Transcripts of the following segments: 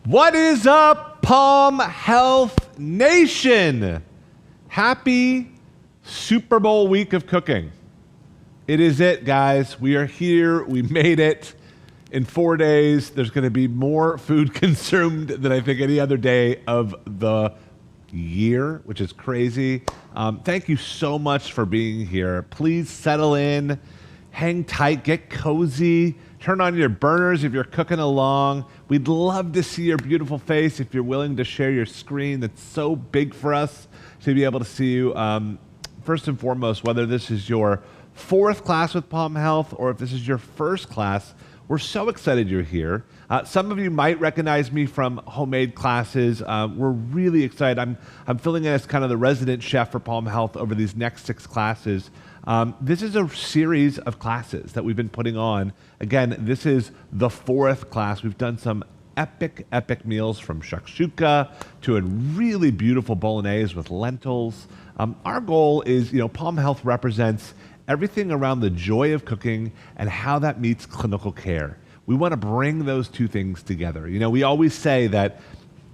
What is up, Palm Health Nation? Happy Super Bowl week of cooking. It is it, guys. We are here. We made it. In 4 days, there's going to be more food consumed than I think any other day of the year, which is crazy. Thank you so much for being here. Please settle in, hang tight, get cozy, turn on your burners if you're cooking along. We'd love to see your beautiful face if you're willing to share your screen. That's so big for us to be able to see you. First and foremost, whether this is your 4th class with Palm Health or if this is your 1st class, we're so excited you're here. Some of you might recognize me from homemade classes. We're really excited. I'm filling in as kind of the resident chef for Palm Health over these next 6 classes. This is a series of classes that we've been putting on. Again, this is the 4th class. We've done some epic meals from shakshuka to a really beautiful bolognese with lentils. Our goal is, Palm Health represents everything around the joy of cooking and how that meets clinical care. We want to bring those two things together. We always say that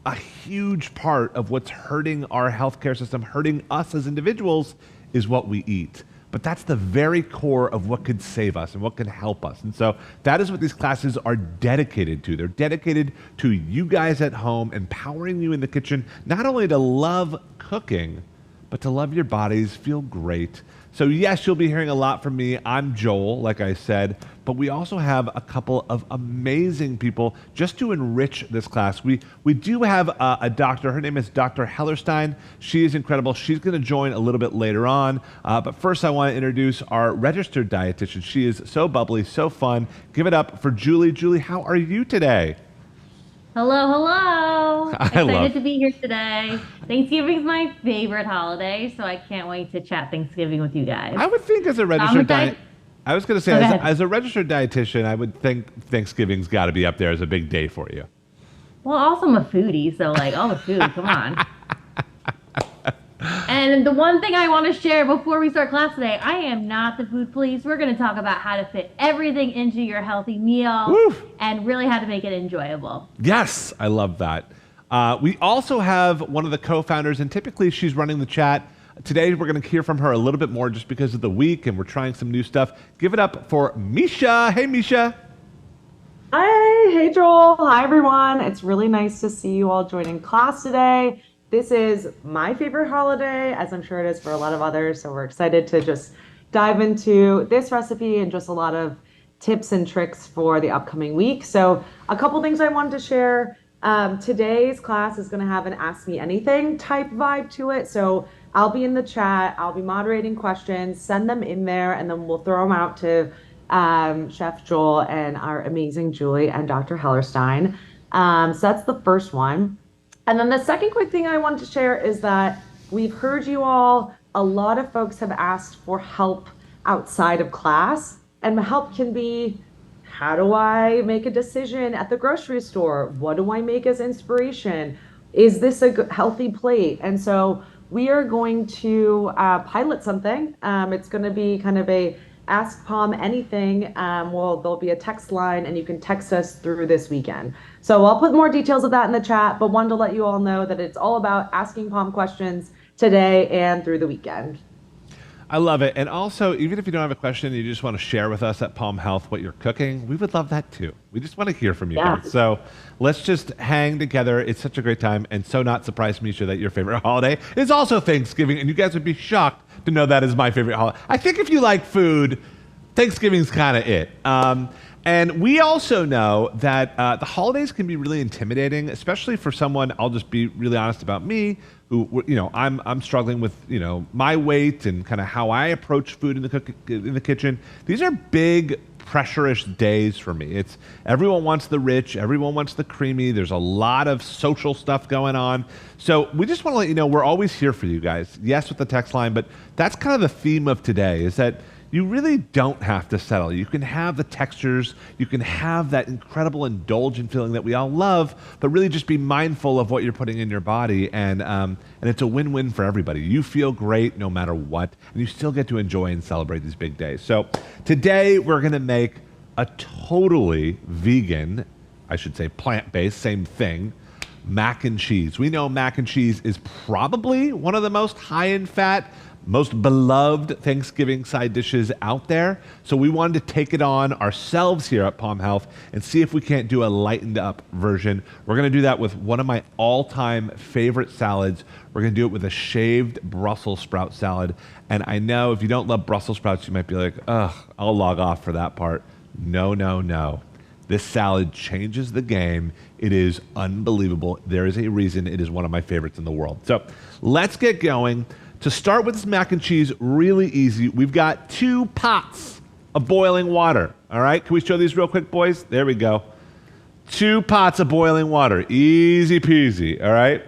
a huge part of what's hurting our healthcare system, hurting us as individuals, is what we eat. But that's the very core of what could save us and what can help us. And so that is what these classes are dedicated to. They're dedicated to you guys at home, empowering you in the kitchen, not only to love cooking, but to love your bodies, feel great. So yes, you'll be hearing a lot from me. I'm Joel, like I said, but we also have a couple of amazing people just to enrich this class. We do have a doctor. Her name is Dr. Hellerstein. She is incredible. She's going to join a little bit later on. But first, I want to introduce our registered dietitian. She is so bubbly, so fun. Give it up for Julie. Julie, how are you today? Hello. Excited to be here today. Thanksgiving's my favorite holiday, so I can't wait to chat Thanksgiving with you guys. I would think as a registered I was going to say, as a registered dietitian, I would think Thanksgiving's got to be up there as a big day for you. Well, also I'm a foodie, so all the food, come on. And the one thing I want to share before we start class today, I am not the food police. We're going to talk about how to fit everything into your healthy meal and really how to make it enjoyable. Yes, I love that. We also have one of the co-founders, and typically she's running the chat. Today we're going to hear from her a little bit more just because of the week, and we're trying some new stuff. Give it up for Misha. Hey, Misha. Hi, hey, Joel. Hi, everyone. It's really nice to see you all joining class today. This is my favorite holiday, as I'm sure it is for a lot of others. So we're excited to just dive into this recipe and just a lot of tips and tricks for the upcoming week. So a couple things I wanted to share. Today's class is going to have an Ask Me Anything type vibe to it. So I'll be in the chat. I'll be moderating questions. Send them in there, and then we'll throw them out to Chef Joel and our amazing Julie and Dr. Hellerstein. So that's the first one. And then the second quick thing I wanted to share is that we've heard you all, a lot of folks have asked for help outside of class, and help can be, how do I make a decision at the grocery store? What do I make as inspiration? Is this a healthy plate? And so we are going to pilot something. It's going to be kind of a Ask Palm Anything. There'll be a text line, and you can text us through this weekend. So I'll put more details of that in the chat, but wanted to let you all know that it's all about asking Palm questions today and through the weekend. I love it. And also, even if you don't have a question, you just want to share with us at Palm Health what you're cooking, we would love that too. We just want to hear from you guys. So let's just hang together. It's such a great time. And so not surprised, Misha, that your favorite holiday is also Thanksgiving. And you guys would be shocked to know that is my favorite holiday. I think if you like food, Thanksgiving's kind of it. And we also know that the holidays can be really intimidating, especially for someone, I'll just be really honest about me, who, I'm struggling with, my weight and kind of how I approach food in the kitchen. These are big, pressure-ish days for me. It's everyone wants the rich, everyone wants the creamy. There's a lot of social stuff going on. So we just want to let you know we're always here for you guys. Yes, with the text line, but that's kind of the theme of today, is that you really don't have to settle. You can have the textures, you can have that incredible indulgent feeling that we all love, but really just be mindful of what you're putting in your body, and it's a win-win for everybody. You feel great no matter what, and you still get to enjoy and celebrate these big days. So today we're gonna make a totally vegan, I should say plant-based, same thing, mac and cheese. We know mac and cheese is probably one of the most high in fat, most beloved Thanksgiving side dishes out there. So we wanted to take it on ourselves here at Palm Health and see if we can't do a lightened up version. We're gonna do that with one of my all-time favorite salads. We're gonna do it with a shaved Brussels sprout salad. And I know if you don't love Brussels sprouts, you might be like, ugh, I'll log off for that part. No, no, no. This salad changes the game. It is unbelievable. There is a reason it is one of my favorites in the world. So let's get going. To start with this mac and cheese, really easy. We've got 2 pots of boiling water. All right, can we show these real quick, boys? There we go. 2 pots of boiling water, easy peasy, all right?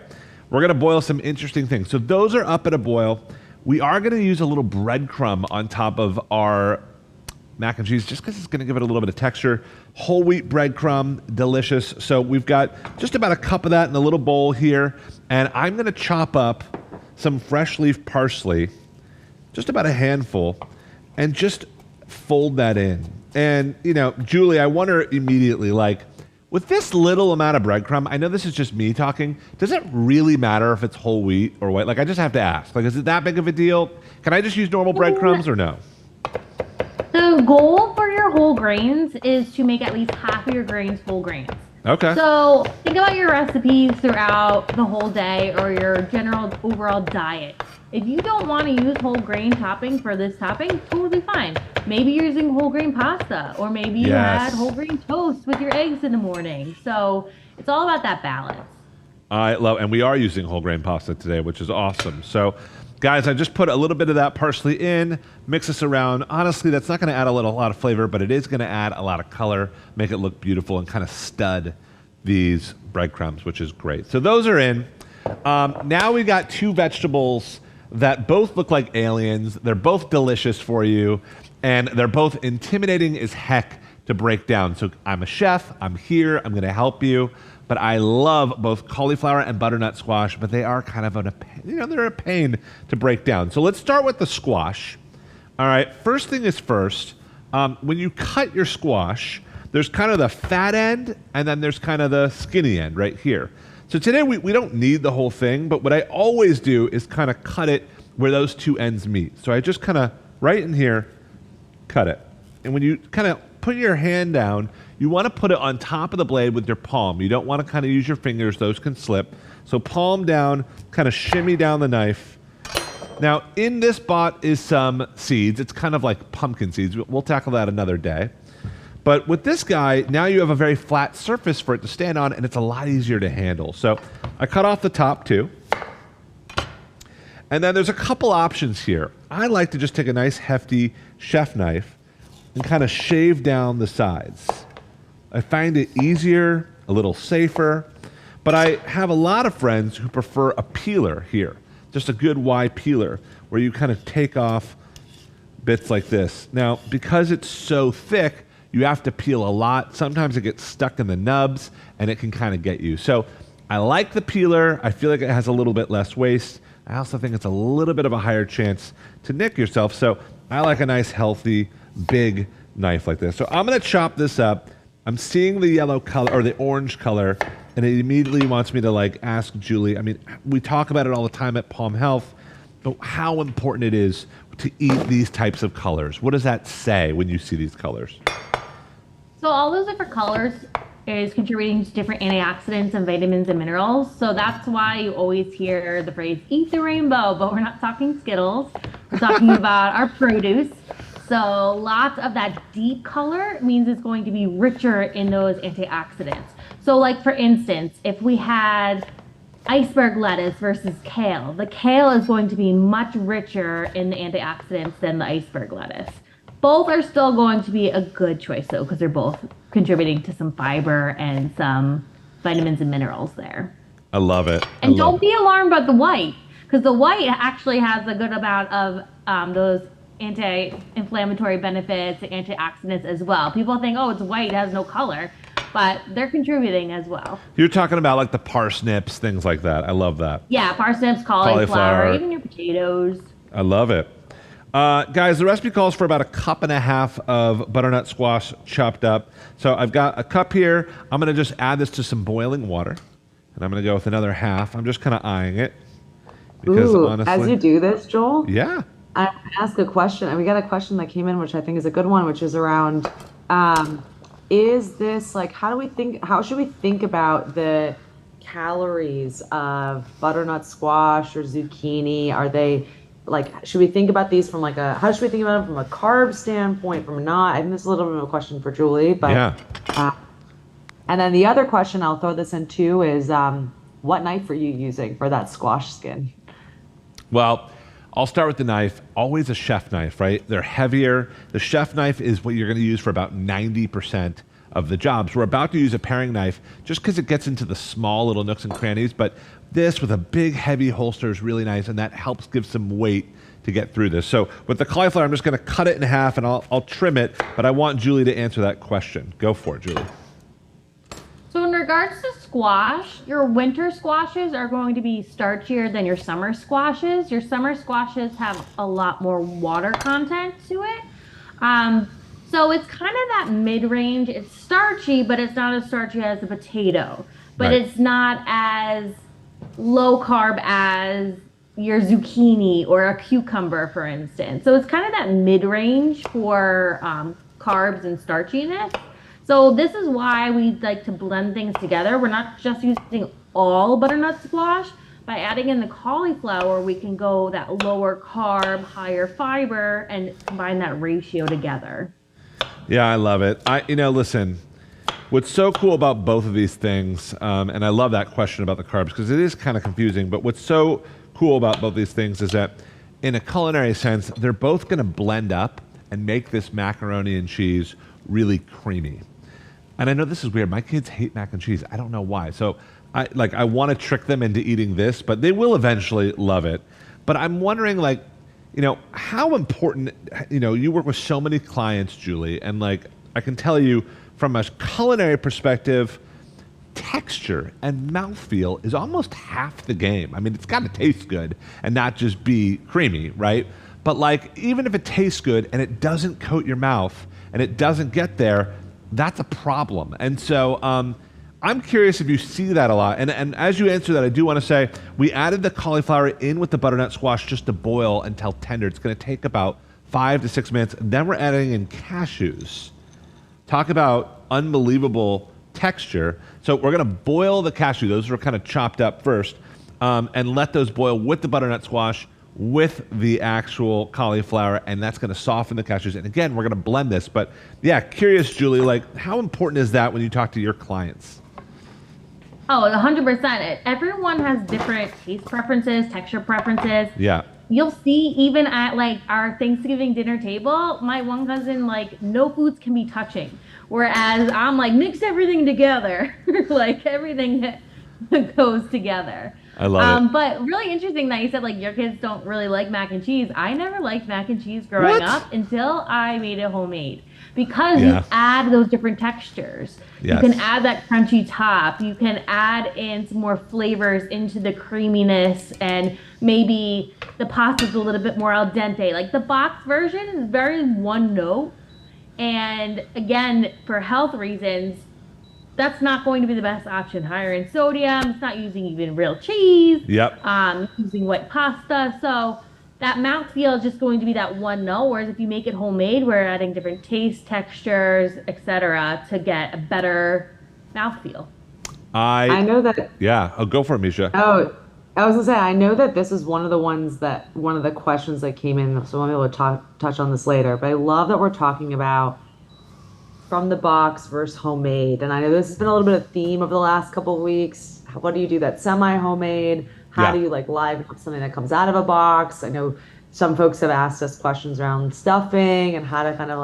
We're gonna boil some interesting things. So those are up at a boil. We are gonna use a little breadcrumb on top of our mac and cheese just because it's gonna give it a little bit of texture. Whole wheat breadcrumb, delicious. So we've got just about a cup of that in a little bowl here. And I'm gonna chop up some fresh leaf parsley, just about a handful, and just fold that in. And, you know, Julie, I wonder immediately, like, with this little amount of breadcrumb, I know this is just me talking, does it really matter if it's whole wheat or white? Like, I just have to ask. Like, is it that big of a deal? Can I just use normal breadcrumbs or no? The goal for your whole grains is to make at least half of your grains whole grains. Okay. So think about your recipes throughout the whole day or your general overall diet. If you don't want to use whole grain topping for this topping, totally fine. Maybe you're using whole grain pasta, or maybe you had whole grain toast with your eggs in the morning. So it's all about that balance. I love, and we are using whole grain pasta today, which is awesome. So guys, I just put a little bit of that parsley in, mix this around. Honestly, that's not going to add a lot of flavor, but it is going to add a lot of color, make it look beautiful, and kind of stud these breadcrumbs, which is great. So those are in. Now we've got 2 vegetables that both look like aliens. They're both delicious for you, and they're both intimidating as heck to break down. So I'm a chef. I'm here. I'm going to help you. But I love both cauliflower and butternut squash, but they are kind of they're a pain to break down. So let's start with the squash. All right, first thing is first, when you cut your squash, there's kind of the fat end, and then there's kind of the skinny end right here. So today we don't need the whole thing, but what I always do is kind of cut it where those 2 ends meet. So I just kind of, right in here, cut it. And when you kind of put your hand down, you want to put it on top of the blade with your palm. You don't want to kind of use your fingers. Those can slip. So palm down, kind of shimmy down the knife. Now, in this spot is some seeds. It's kind of like pumpkin seeds. We'll tackle that another day. But with this guy, now you have a very flat surface for it to stand on, and it's a lot easier to handle. So I cut off the top too. And then there's a couple options here. I like to just take a nice hefty chef knife and kind of shave down the sides. I find it easier, a little safer, but I have a lot of friends who prefer a peeler here, just a good wide peeler where you kind of take off bits like this. Now, because it's so thick, you have to peel a lot. Sometimes it gets stuck in the nubs and it can kind of get you. So I like the peeler. I feel like it has a little bit less waste. I also think it's a little bit of a higher chance to nick yourself. So I like a nice, healthy, big knife like this. So I'm going to chop this up. I'm seeing the yellow color or the orange color, and it immediately wants me to like ask Julie. I mean, we talk about it all the time at Palm Health, but how important it is to eat these types of colors. What does that say when you see these colors? So all those different colors is contributing to different antioxidants and vitamins and minerals. So that's why you always hear the phrase, eat the rainbow, but we're not talking Skittles. We're talking about our produce. So lots of that deep color means it's going to be richer in those antioxidants. So like for instance, if we had iceberg lettuce versus kale, the kale is going to be much richer in the antioxidants than the iceberg lettuce. Both are still going to be a good choice though, because they're both contributing to some fiber and some vitamins and minerals there. I love it. And don't be alarmed about the white, because the white actually has a good amount of those anti-inflammatory benefits, antioxidants as well. People think, oh, it's white, it has no color, but they're contributing as well. You're talking about like the parsnips, things like that. I love that. Yeah, parsnips, cauliflower, even your potatoes. I love it. Guys, the recipe calls for about 1.5 cups of butternut squash chopped up. So I've got a cup here. I'm going to just add this to some boiling water. And I'm going to go with another half. I'm just kind of eyeing it because Ooh, honestly, as you do this, Joel, yeah. I want to ask a question, and we got a question that came in, which I think is a good one, which is around, is this like, how should we think about the calories of butternut squash or zucchini? Are they like, should we think about these from like how should we think about them from a carb standpoint, from a not? I think this is a little bit of a question for Julie, but Yeah. and then the other question I'll throw this in too is, what knife are you using for that squash skin? Well, I'll start with the knife. Always a chef knife, right? They're heavier. The chef knife is what you're going to use for about 90% of the jobs. We're about to use a paring knife just because it gets into the small little nooks and crannies, but this with a big heavy holster is really nice, and that helps give some weight to get through this. So with the cauliflower, I'm just going to cut it in half, and I'll trim it, but I want Julie to answer that question. Go for it, Julie. So in regards to squash, your winter squashes are going to be starchier than your summer squashes. Your summer squashes have a lot more water content to it. So it's kind of that mid-range. It's starchy, but it's not as starchy as a potato. But Right. it's not as low carb as your zucchini or a cucumber, for instance. So it's kind of that mid-range for carbs and starchiness. So this is why we like to blend things together. We're not just using all butternut squash. By adding in the cauliflower, we can go that lower carb, higher fiber, and combine that ratio together. Yeah, I love it. Listen, what's so cool about both of these things, and I love that question about the carbs because it is kind of confusing, but what's so cool about both these things is that in a culinary sense, they're both going to blend up and make this macaroni and cheese really creamy. And I know this is weird. My kids hate mac and cheese. I don't know why. So I want to trick them into eating this, but they will eventually love it. But I'm wondering, how important, you work with so many clients, Julie, and I can tell you from a culinary perspective, texture and mouthfeel is almost half the game. I mean, it's got to taste good and not just be creamy, right? But even if it tastes good and it doesn't coat your mouth and it doesn't get there, that's a problem. And so I'm curious if you see that a lot. And as you answer that, I do want to say we added the cauliflower in with the butternut squash just to boil until tender. It's going to take about 5 to 6 minutes. Then we're adding in cashews. Talk about unbelievable texture. So we're going to boil the cashew. Those are kind of chopped up first, and let those boil with the butternut squash, with the actual cauliflower, and that's going to soften the cashews. And again, we're going to blend this. But yeah, curious, Julie, how important is that when you talk to your clients? Oh, 100%. Everyone has different taste preferences, texture preferences. Yeah. You'll see even at our Thanksgiving dinner table, my one cousin, no foods can be touching. Whereas I'm mix everything together. Everything goes together. I love it. But really interesting that you said your kids don't really like mac and cheese. I never liked mac and cheese growing up until I made it homemade. Because you add those different textures. Yes. You can add that crunchy top. You can add in some more flavors into the creaminess, and maybe the pasta's a little bit more al dente. The box version is very one note. And again, for health reasons, that's not going to be the best option. Higher in sodium, it's not using even real cheese. Yep. Using white pasta. So that mouthfeel is just going to be that one note. Whereas if you make it homemade, we're adding different taste, textures, etc., to get a better mouthfeel. I know that. Yeah. Oh, go for it, Misha. Oh, I was gonna say, I know that this is one of the questions that came in, so I'll be able to touch on this later. But I love that we're talking about from the box versus homemade. And I know this has been a little bit of theme over the last couple of weeks. What do you do that's semi-homemade? How do you liven up something that comes out of a box? I know some folks have asked us questions around stuffing and how to kind of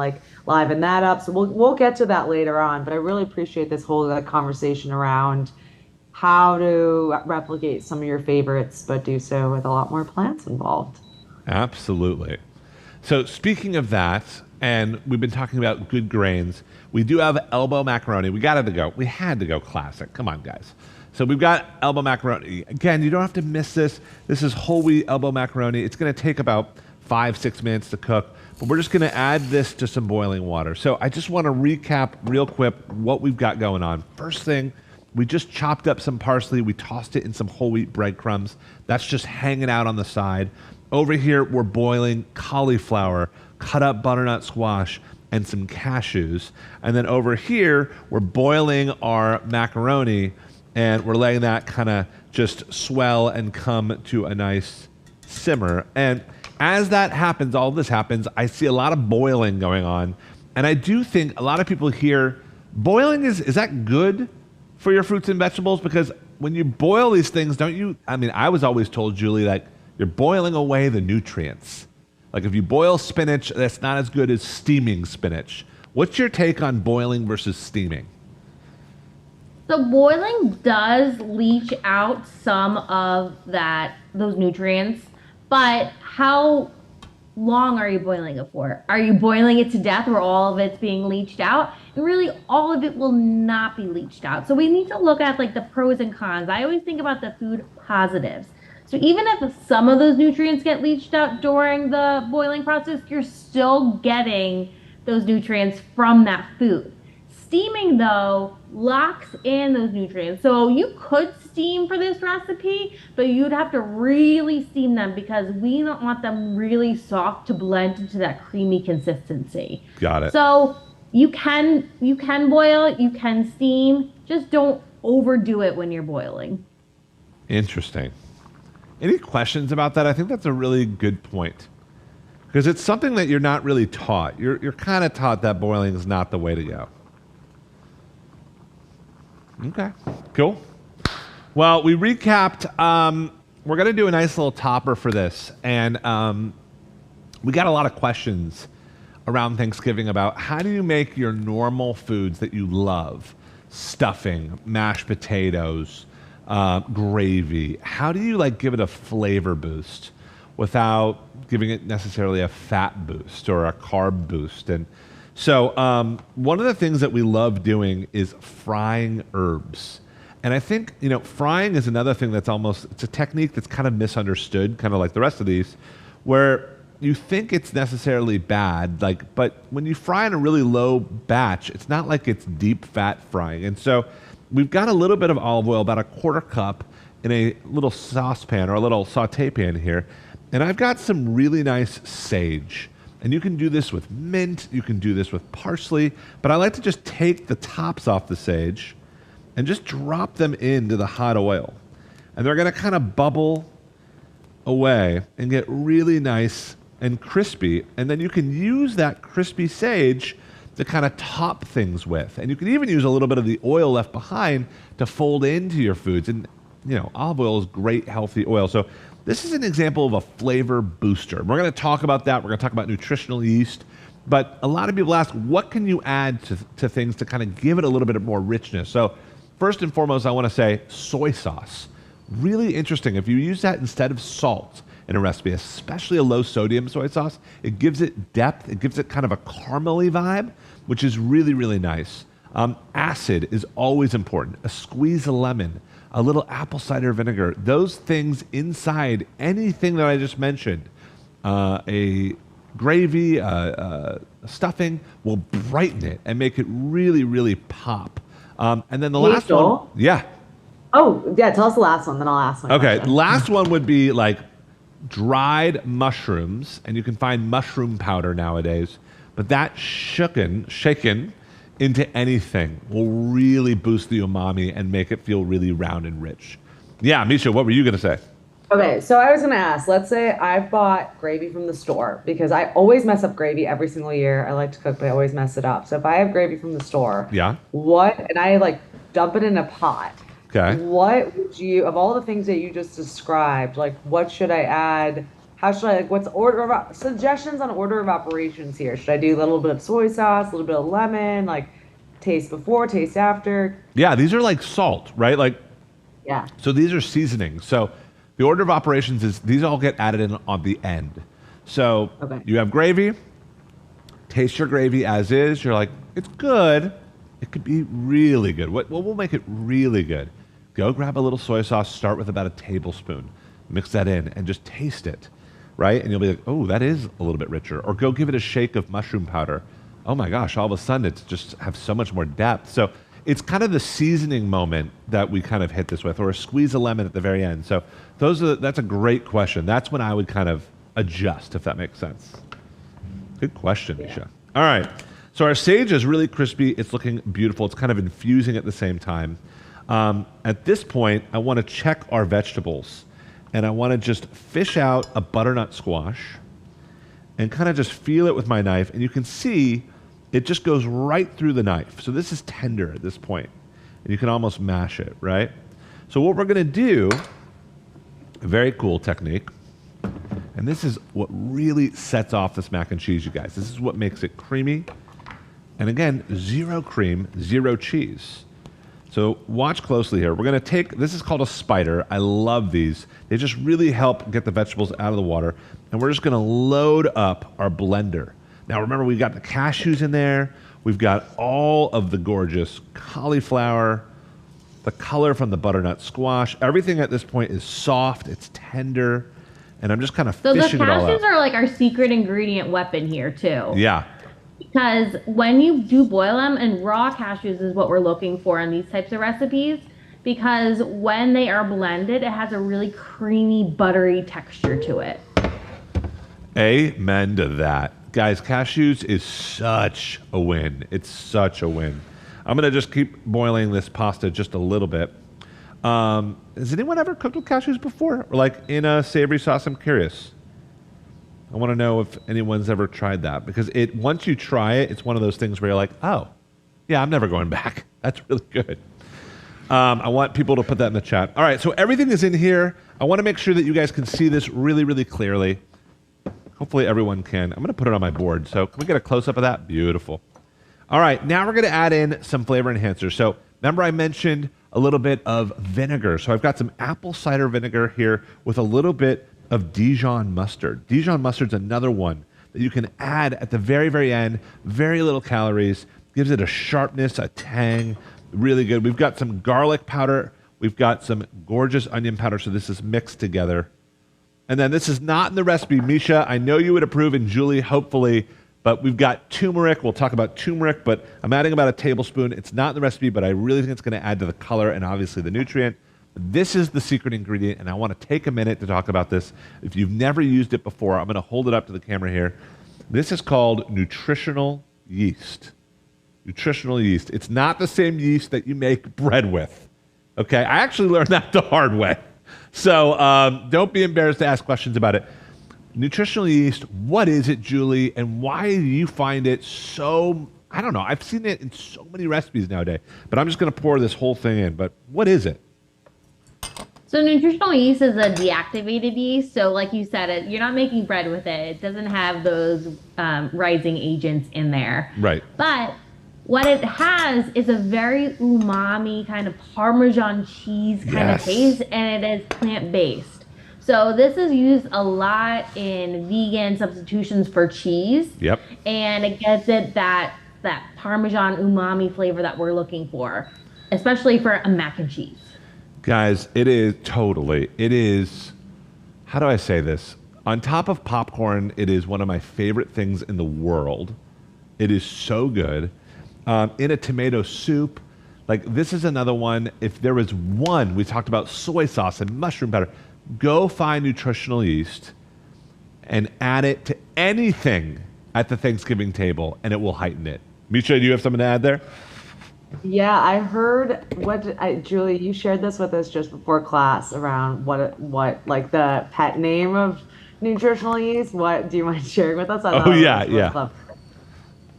liven that up. So we'll get to that later on. But I really appreciate this whole conversation around how to replicate some of your favorites, but do so with a lot more plants involved. Absolutely. So speaking of that, and we've been talking about good grains, we do have elbow macaroni. We had to go classic. Come on, guys. So we've got elbow macaroni. Again, you don't have to miss this. This is whole wheat elbow macaroni. It's going to take about 5-6 minutes to cook, but we're just going to add this to some boiling water. So I just want to recap real quick what we've got going on. First thing we just chopped up some parsley. We tossed it in some whole wheat breadcrumbs. That's just hanging out on the side. Over here, we're boiling cauliflower, cut up butternut squash, and some cashews. And then over here, we're boiling our macaroni, and we're letting that kind of just swell and come to a nice simmer. And as that happens, all this happens, I see a lot of boiling going on. And I do think a lot of people here, boiling is that good for your fruits and vegetables? Because when you boil these things, don't you, I mean, I was always told, Julie, like you're boiling away the nutrients. Like if you boil spinach, that's not as good as steaming spinach. What's your take on boiling versus steaming? So boiling does leach out some of those nutrients, but how long are you boiling it for? Are you boiling it to death where all of it's being leached out? And really all of it will not be leached out. So we need to look at like the pros and cons. I always think about the food positives. So even if some of those nutrients get leached out during the boiling process, you're still getting those nutrients from that food. Steaming, though, locks in those nutrients. So you could steam for this recipe, but you'd have to really steam them because we don't want them really soft to blend into that creamy consistency. Got it. So you can boil, you can steam, just don't overdo it when you're boiling. Interesting. Any questions about that? I think that's a really good point. Because it's something that you're not really taught. You're kind of taught that boiling is not the way to go. Okay, cool. Well, we recapped. We're going to do a nice little topper for this. And we got a lot of questions around Thanksgiving about how do you make your normal foods that you love, stuffing, mashed potatoes, gravy. How do you like give it a flavor boost without giving it necessarily a fat boost or a carb boost? And so one of the things that we love doing is frying herbs. And I think, frying is another thing that's it's a technique that's kind of misunderstood, kind of like the rest of these, where you think it's necessarily bad, but when you fry in a really low batch, it's not like it's deep fat frying. And so we've got a little bit of olive oil, about a quarter cup in a little saucepan or a little saute pan here. And I've got some really nice sage. And you can do this with mint, you can do this with parsley, but I like to just take the tops off the sage and just drop them into the hot oil. And they're gonna kind of bubble away and get really nice and crispy. And then you can use that crispy sage to kind of top things with. And you can even use a little bit of the oil left behind to fold into your foods. And, olive oil is great, healthy oil. So this is an example of a flavor booster. We're going to talk about that. We're going to talk about nutritional yeast. But a lot of people ask, what can you add to things to kind of give it a little bit more richness? So first and foremost, I want to say soy sauce. Really interesting. If you use that instead of salt in a recipe, especially a low sodium soy sauce, it gives it depth. It gives it kind of a caramely vibe, which is really, really nice. Acid is always important. A squeeze of lemon, a little apple cider vinegar, those things inside anything that I just mentioned, a gravy, stuffing will brighten it and make it really, really pop. And then the last one, yeah. Oh, yeah, tell us the last one, then I'll ask my Okay, question. last one would be like dried mushrooms, and you can find mushroom powder nowadays, but that shaken into anything will really boost the umami and make it feel really round and rich. Yeah, Misha, what were you going to say? Okay, so I was going to ask, let's say I've bought gravy from the store because I always mess up gravy every single year. I like to cook, but I always mess it up. So if I have gravy from the store, Yeah. and I dump it in a pot, Okay. what would you, of all the things that you just described, what should I add? How should I, what's suggestions on order of operations here? Should I do a little bit of soy sauce, a little bit of lemon, taste before, taste after? Yeah, these are like salt, right? Yeah. So these are seasonings. So the order of operations is these all get added in on the end. So Okay. you have gravy, taste your gravy as is. You're like, it's good. It could be really good. What will make it really good? Go grab a little soy sauce, start with about a tablespoon, mix that in and just taste it, right? And you'll be like, oh, that is a little bit richer. Or go give it a shake of mushroom powder. Oh my gosh, all of a sudden it's just have so much more depth. So it's kind of the seasoning moment that we kind of hit this with, or a squeeze of lemon at the very end. So that's a great question. That's when I would kind of adjust, if that makes sense. Good question, Misha. All right. So our sage is really crispy. It's looking beautiful. It's kind of infusing at the same time. At this point, I want to check our vegetables. And I want to just fish out a butternut squash and kind of just feel it with my knife. And you can see it just goes right through the knife. So this is tender at this point. And you can almost mash it, right? So what we're going to do, a very cool technique, and this is what really sets off this mac and cheese, you guys. This is what makes it creamy. And again, 0 cream, 0 cheese. So watch closely here. We're going to take, this is called a spider. I love these. They just really help get the vegetables out of the water. And we're just going to load up our blender. Now remember, we've got the cashews in there. We've got all of the gorgeous cauliflower, the color from the butternut squash. Everything at this point is soft. It's tender. And I'm just kind of fishing it all out. So the cashews are like our secret ingredient weapon here too. Yeah. Because when you do boil them, and raw cashews is what we're looking for in these types of recipes, because when they are blended, it has a really creamy, buttery texture to it. Amen to that. Guys, cashews is such a win. It's such a win. I'm going to just keep boiling this pasta just a little bit. Has anyone ever cooked with cashews before? Or like in a savory sauce? I'm curious. I want to know if anyone's ever tried that, because once you try it, it's one of those things where you're like, oh, yeah, I'm never going back. That's really good. I want people to put that in the chat. All right, so everything is in here. I want to make sure that you guys can see this really, really clearly. Hopefully everyone can. I'm going to put it on my board. So can we get a close-up of that? Beautiful. All right, now we're going to add in some flavor enhancers. So remember I mentioned a little bit of vinegar. So I've got some apple cider vinegar here with a little bit of Dijon mustard. Dijon mustard's another one that you can add at the very, very end. Very little calories. Gives it a sharpness, a tang. Really good. We've got some garlic powder. We've got some gorgeous onion powder. So this is mixed together. And then this is not in the recipe. Misha, I know you would approve, and Julie, hopefully, but we've got turmeric. We'll talk about turmeric, but I'm adding about a tablespoon. It's not in the recipe, but I really think it's going to add to the color and obviously the nutrient. This is the secret ingredient, and I want to take a minute to talk about this. If you've never used it before, I'm going to hold it up to the camera here. This is called nutritional yeast. Nutritional yeast. It's not the same yeast that you make bread with. Okay, I actually learned that the hard way. So don't be embarrassed to ask questions about it. Nutritional yeast, what is it, Julie, and why do you find it so, I don't know, I've seen it in so many recipes nowadays, but I'm just going to pour this whole thing in, but what is it? So nutritional yeast is a deactivated yeast. So like you said, you're not making bread with it. It doesn't have those rising agents in there. Right. But what it has is a very umami kind of Parmesan cheese kind of taste, and it is plant-based. So this is used a lot in vegan substitutions for cheese. Yep. And it gets it that Parmesan umami flavor that we're looking for, especially for a mac and cheese. Guys, it is, how do I say this? On top of popcorn, it is one of my favorite things in the world. It is so good. In a tomato soup, like this is another one. If there was one, we talked about soy sauce and mushroom powder. Go find nutritional yeast and add it to anything at the Thanksgiving table, and it will heighten it. Misha, do you have something to add there? Yeah, I heard Julie, you shared this with us just before class around what like the pet name of nutritional yeast. What do you mind sharing with us? Yeah.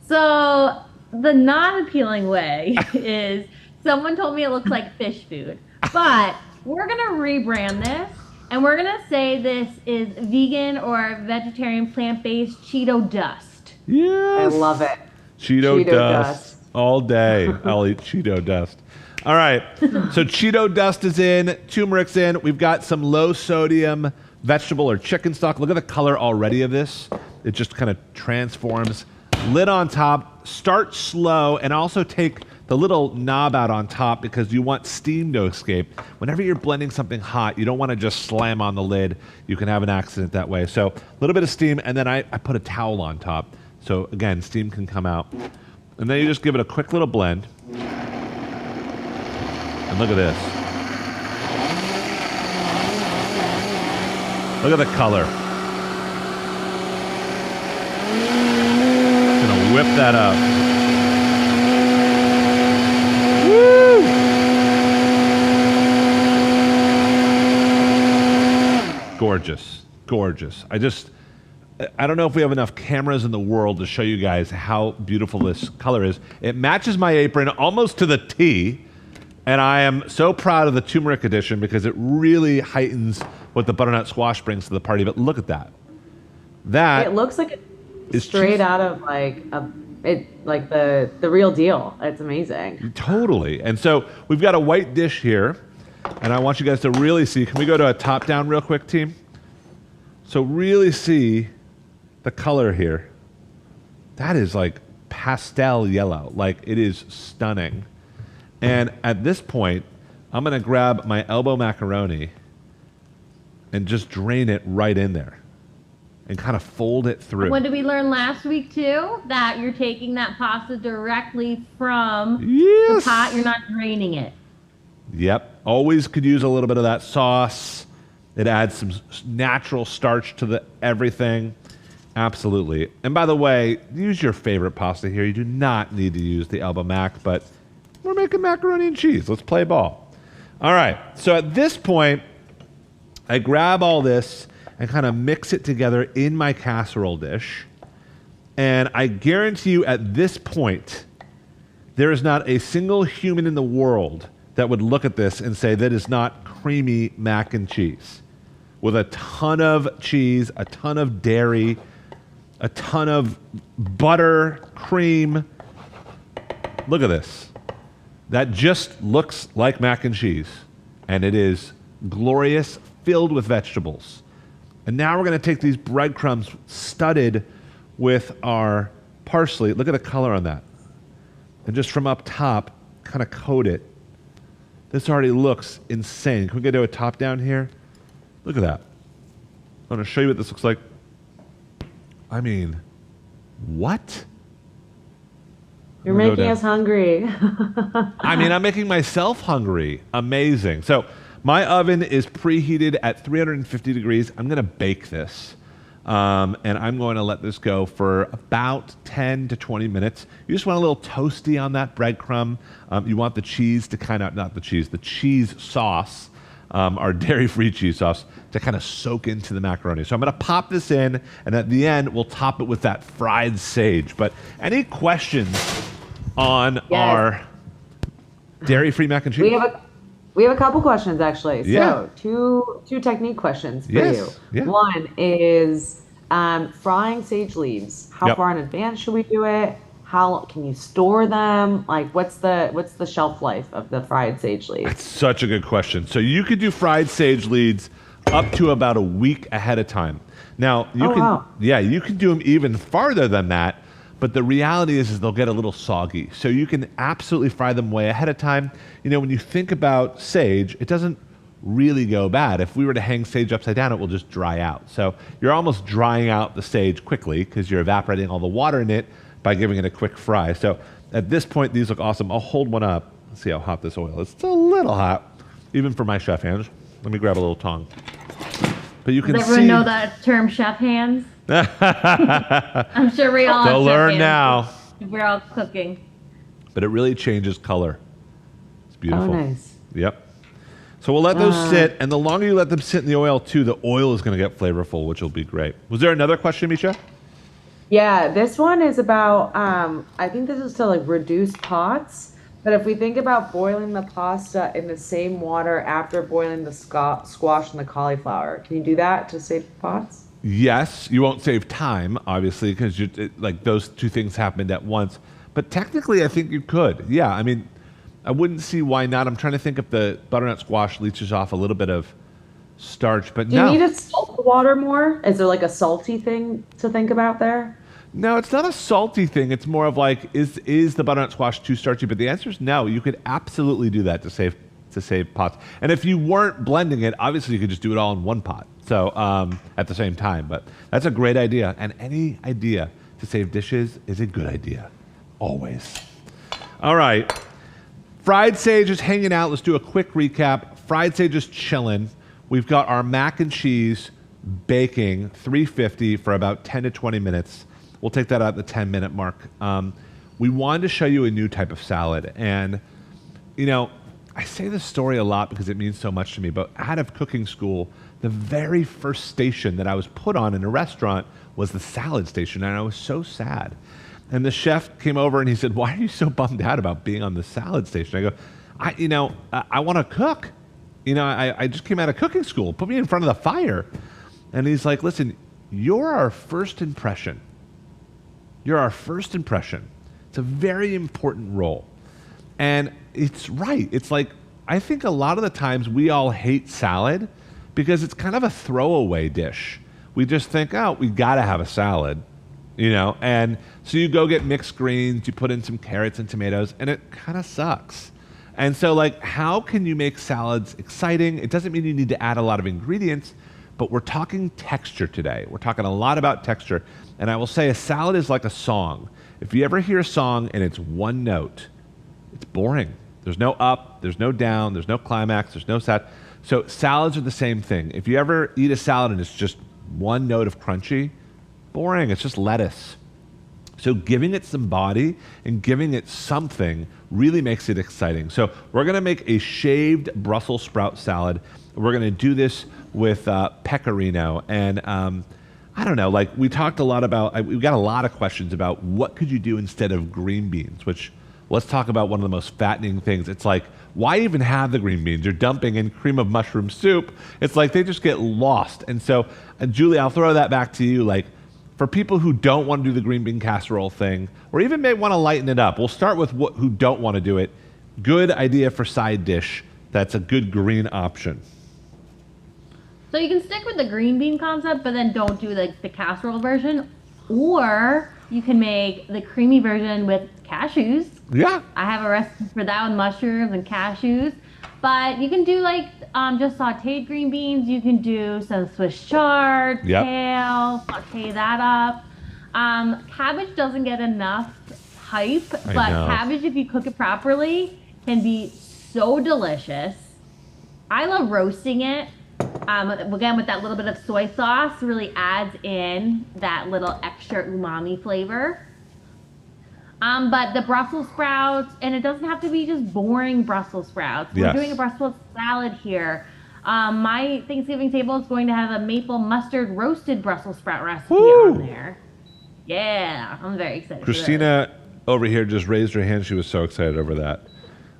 So the non-appealing way is someone told me it looks like fish food, but we're gonna rebrand this and we're gonna say this is vegan or vegetarian plant-based Cheeto dust. Yes. I love it. Cheeto dust. All day, I'll eat Cheeto dust. All right, so Cheeto dust is in, turmeric's in. We've got some low sodium vegetable or chicken stock. Look at the color already of this. It just kind of transforms. Lid on top, start slow, and also take the little knob out on top because you want steam to escape. Whenever you're blending something hot, you don't want to just slam on the lid. You can have an accident that way. So a little bit of steam, and then I put a towel on top. So again, steam can come out. And then you just give it a quick little blend. And look at this. Look at the color. Gonna whip that up. Woo! Gorgeous, gorgeous. I don't know if we have enough cameras in the world to show you guys how beautiful this color is. It matches my apron almost to the T, and I am so proud of the turmeric edition because it really heightens what the butternut squash brings to the party. But look at that. That It looks like is it's straight cheese- out of like the real deal. It's amazing. Totally. And so we've got a white dish here, and I want you guys to really see. Can we go to a top down real quick, team? So really see the color here. That is like pastel yellow. Like, it is stunning. And at this point, I'm going to grab my elbow macaroni and just drain it right in there and kind of fold it through. What did we learn last week too? That you're taking that pasta directly from the Yes. pot. You're not draining it. Yep. Always could use a little bit of that sauce. It adds some natural starch to the everything. Absolutely. And by the way, use your favorite pasta here. You do not need to use the Elba Mac, but we're making macaroni and cheese. Let's play ball. All right. So at this point, I grab all this and kind of mix it together in my casserole dish. And I guarantee you at this point, there is not a single human in the world that would look at this and say that is not creamy mac and cheese with a ton of cheese, a ton of dairy, a ton of butter, cream. Look at this. That just looks like mac and cheese, and it is glorious, filled with vegetables. And now we're going to take these breadcrumbs studded with our parsley. Look at the color on that. And just from up top, kind of coat it. This already looks insane. Can we get to a top down here? Look at that. I'm going to show you what this looks like. I mean, what? You're I'm gonna go making down. us hungry. I mean, I'm making myself hungry. Amazing. So my oven is preheated at 350 degrees. I'm going to bake this. And I'm going to let this go for about 10 to 20 minutes. You just want a little toasty on that breadcrumb. You want the cheese to kind of, not the cheese, the cheese sauce, our dairy-free cheese sauce, to kind of soak into the macaroni. So I'm going to pop this in, and at the end, we'll top it with that fried sage. But any questions on our dairy-free mac and cheese? We have a couple questions actually. Yeah. So two technique questions for Yes. you. Yeah. One is frying sage leaves. How Yep. far in advance should we do it? How can you store them? Like, what's the shelf life of the fried sage leaves? That's such a good question. So you could do fried sage leaves up to about a week ahead of time. Now you wow. you can do them even farther than that, but the reality is they'll get a little soggy. So you can absolutely fry them way ahead of time. You know, when you think about sage, it doesn't really go bad. If we were to hang sage upside down, it will just dry out. So you're almost drying out the sage quickly because you're evaporating all the water in it by giving it a quick fry. So at this point, these look awesome. I'll hold one up. Let's see how hot this oil is. It's a little hot, even for my chef hands. Let me grab a little tongue. But you can Does see. everyone know that term, chef hands? I'm sure we all have They'll chef learn hands. now. We're all cooking. But it really changes color. It's beautiful. Oh, nice. Yep. So we'll let those sit, and the longer you let them sit in the oil too, the oil is going to get flavorful, which will be great. Was there another question, Misha? Yeah, this one is about, I think this is to like reduce pots. But if we think about boiling the pasta in the same water after boiling the squash and the cauliflower, can you do that to save pots? Yes, you won't save time, obviously, because like those two things happened at once. But technically, I think you could. Yeah, I mean, I wouldn't see why not. I'm trying to think if the butternut squash leaches off a little bit of starch, but Do you no. need to salt the water more? Is there like a salty thing to think about there? No, it's not a salty thing. It's more of like, is the butternut squash too starchy? But the answer is no. You could absolutely do that to save pots. And if you weren't blending it, obviously you could just do it all in one pot. So at the same time. But that's a great idea. And any idea to save dishes is a good idea. Always. All right. Fried Sage is hanging out. Let's do a quick recap. Fried Sage is chilling. We've got our mac and cheese baking 350 for about 10 to 20 minutes. We'll take that at the 10-minute mark. We wanted to show you a new type of salad. And, you know, I say this story a lot because it means so much to me, but out of cooking school, the very first station that I was put on in a restaurant was the salad station, and I was so sad. And the chef came over and he said, "Why are you so bummed out about being on the salad station?" I go, I want to cook. I just came out of cooking school. Put me in front of the fire. And he's like, "Listen, you're our first impression. You're our first impression. It's a very important role." And it's right. It's like, I think a lot of the times we all hate salad because it's kind of a throwaway dish. We just think, oh, we got to have a salad, And so you go get mixed greens, you put in some carrots and tomatoes, and it kind of sucks. And so, like, how can you make salads exciting? It doesn't mean you need to add a lot of ingredients, but we're talking texture today. We're talking a lot about texture. And I will say a salad is like a song. If you ever hear a song and it's one note, it's boring. There's no up, there's no down, there's no climax, there's no sad. So salads are the same thing. If you ever eat a salad and it's just one note of crunchy, boring, it's just lettuce. So giving it some body and giving it something really makes it exciting. So we're gonna make a shaved Brussels sprout salad. We're gonna do this with pecorino. And I don't know, like we talked a lot about, we got a lot of questions about what could you do instead of green beans, which let's talk about one of the most fattening things. It's like, why even have the green beans? You're dumping in cream of mushroom soup. It's like they just get lost. And so, Julie, I'll throw that back to you. Like, for people who don't want to do the green bean casserole thing, or even may want to lighten it up, we'll start with who don't want to do it. Good idea for side dish. That's a good green option. So you can stick with the green bean concept, but then don't do the casserole version. Or you can make the creamy version with cashews. Yeah. I have a recipe for that with mushrooms and cashews. But you can do like just sauteed green beans. You can do some Swiss chard, kale, saute that up. Cabbage doesn't get enough hype, but cabbage, if you cook it properly, can be so delicious. I love roasting it. Again, with that little bit of soy sauce, really adds in that little extra umami flavor. But the Brussels sprouts, and it doesn't have to be just boring Brussels sprouts. We're doing a Brussels salad here. My Thanksgiving table is going to have a maple mustard roasted Brussels sprout recipe on there. Yeah, I'm very excited. Christina over here just raised her hand. She was so excited over that.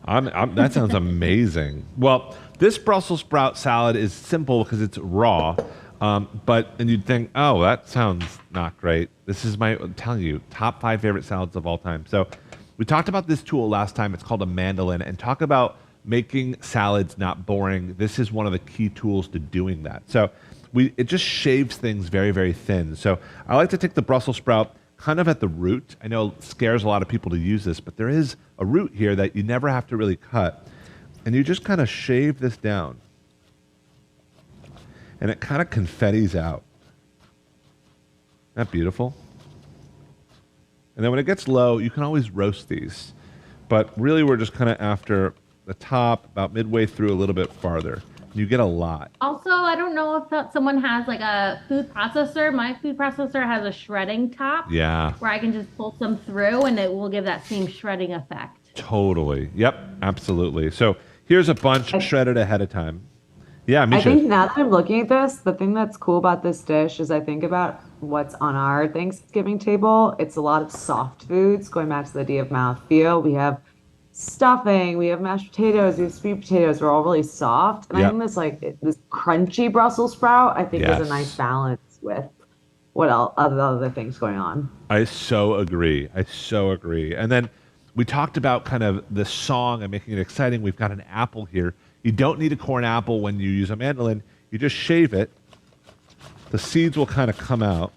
That sounds amazing. Well, this Brussels sprout salad is simple because it's raw. And you'd think, oh, that sounds not great. This is I'm telling you, top 5 favorite salads of all time. So we talked about this tool last time. It's called a mandolin. And talk about making salads not boring. This is one of the key tools to doing that. So it just shaves things very, very thin. So I like to take the Brussels sprout kind of at the root. I know it scares a lot of people to use this, but there is a root here that you never have to really cut. And you just kind of shave this down. And it kind of confettis out. Isn't that beautiful? And then when it gets low, you can always roast these. But really, we're just kind of after the top, about midway through a little bit farther. You get a lot. Also, I don't know if someone has like a food processor. My food processor has a shredding top. Yeah. Where I can just pull some through and it will give that same shredding effect. Totally. Yep, absolutely. So here's a bunch shredded ahead of time. Yeah, Misha. I think now that I'm looking at this, the thing that's cool about this dish is I think about what's on our Thanksgiving table. It's a lot of soft foods, going back to the idea of mouthfeel. We have stuffing, we have mashed potatoes, we have sweet potatoes. We're all really soft. And I think this crunchy Brussels sprout, I think is a nice balance with what else, other things going on. I so agree. And then we talked about kind of the song and making it exciting. We've got an apple here. You don't need a corn apple when you use a mandolin. You just shave it. The seeds will kind of come out.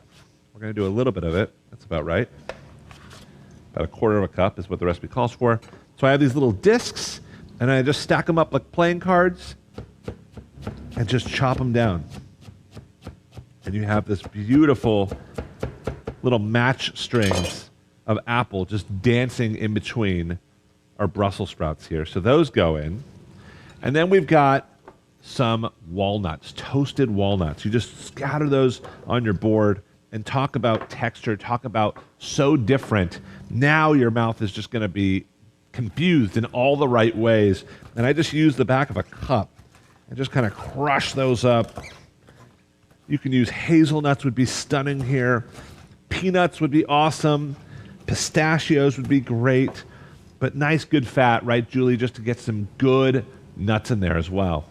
We're going to do a little bit of it. That's about right. About 1/4 cup is what the recipe calls for. So I have these little discs, and I just stack them up like playing cards and just chop them down. And you have this beautiful little match strings of apple just dancing in between our Brussels sprouts here. So those go in. And then we've got some walnuts, toasted walnuts. You just scatter those on your board and talk about texture, talk about so different. Now your mouth is just going to be confused in all the right ways. And I just use the back of a cup and just kind of crush those up. You can use hazelnuts, would be stunning here. Peanuts would be awesome. Pistachios would be great. But nice, good fat, right, Julie, just to get some good nuts in there as well.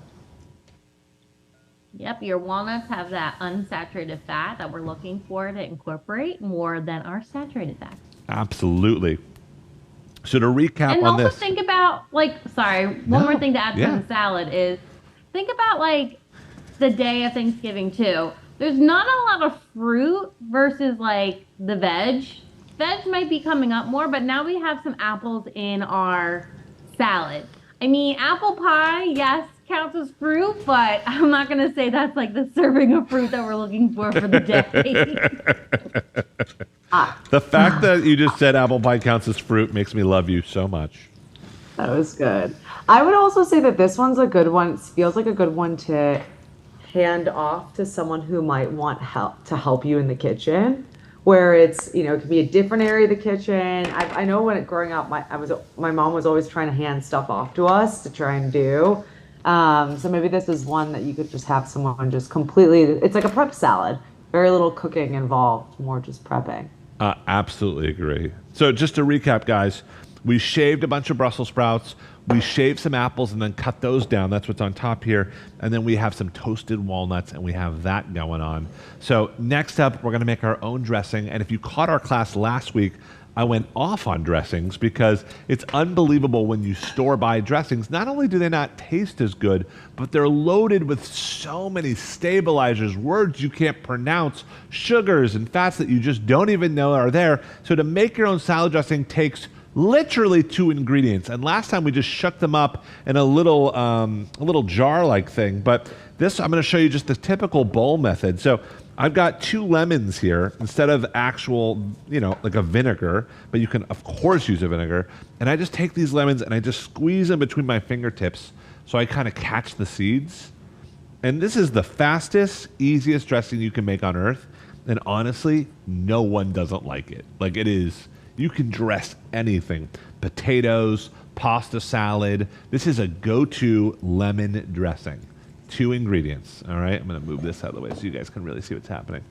Yep, your walnuts have that unsaturated fat that we're looking for to incorporate more than our saturated fat. Absolutely. So to recap And on also this. think about, one more thing to add to yeah. the salad is think about, the day of Thanksgiving, too. There's not a lot of fruit versus, the veg. Veg might be coming up more, but now we have some apples in our salad. I mean, apple pie, yes, counts as fruit, but I'm not going to say that's the serving of fruit that we're looking for the day. The fact that you just said apple pie counts as fruit makes me love you so much. That was good. I would also say that this one's a good one. It feels like a good one to hand off to someone who might want help to help you in the kitchen, where it's, it could be a different area of the kitchen. I know growing up, my mom was always trying to hand stuff off to us to try and do. So maybe this is one that you could just have someone just completely, it's like a prep salad. Very little cooking involved, more just prepping. Absolutely agree. So just to recap, guys, we shaved a bunch of Brussels sprouts. We shaved some apples and then cut those down. That's what's on top here. And then we have some toasted walnuts, and we have that going on. So next up, we're going to make our own dressing. And if you caught our class last week, I went off on dressings because it's unbelievable when you store-buy dressings. Not only do they not taste as good, but they're loaded with so many stabilizers, words you can't pronounce, sugars and fats that you just don't even know are there. So to make your own salad dressing takes literally 2 ingredients. And last time we just shook them up in a little jar-like thing. But this, I'm going to show you just the typical bowl method. So I've got 2 lemons here instead of actual, like a vinegar, but you can, of course, use a vinegar. And I just take these lemons and I just squeeze them between my fingertips so I kind of catch the seeds. And this is the fastest, easiest dressing you can make on earth. And honestly, no one doesn't like it. It is, you can dress anything. Potatoes, pasta salad. This is a go-to lemon dressing. 2 ingredients. All right, I'm going to move this out of the way so you guys can really see what's happening.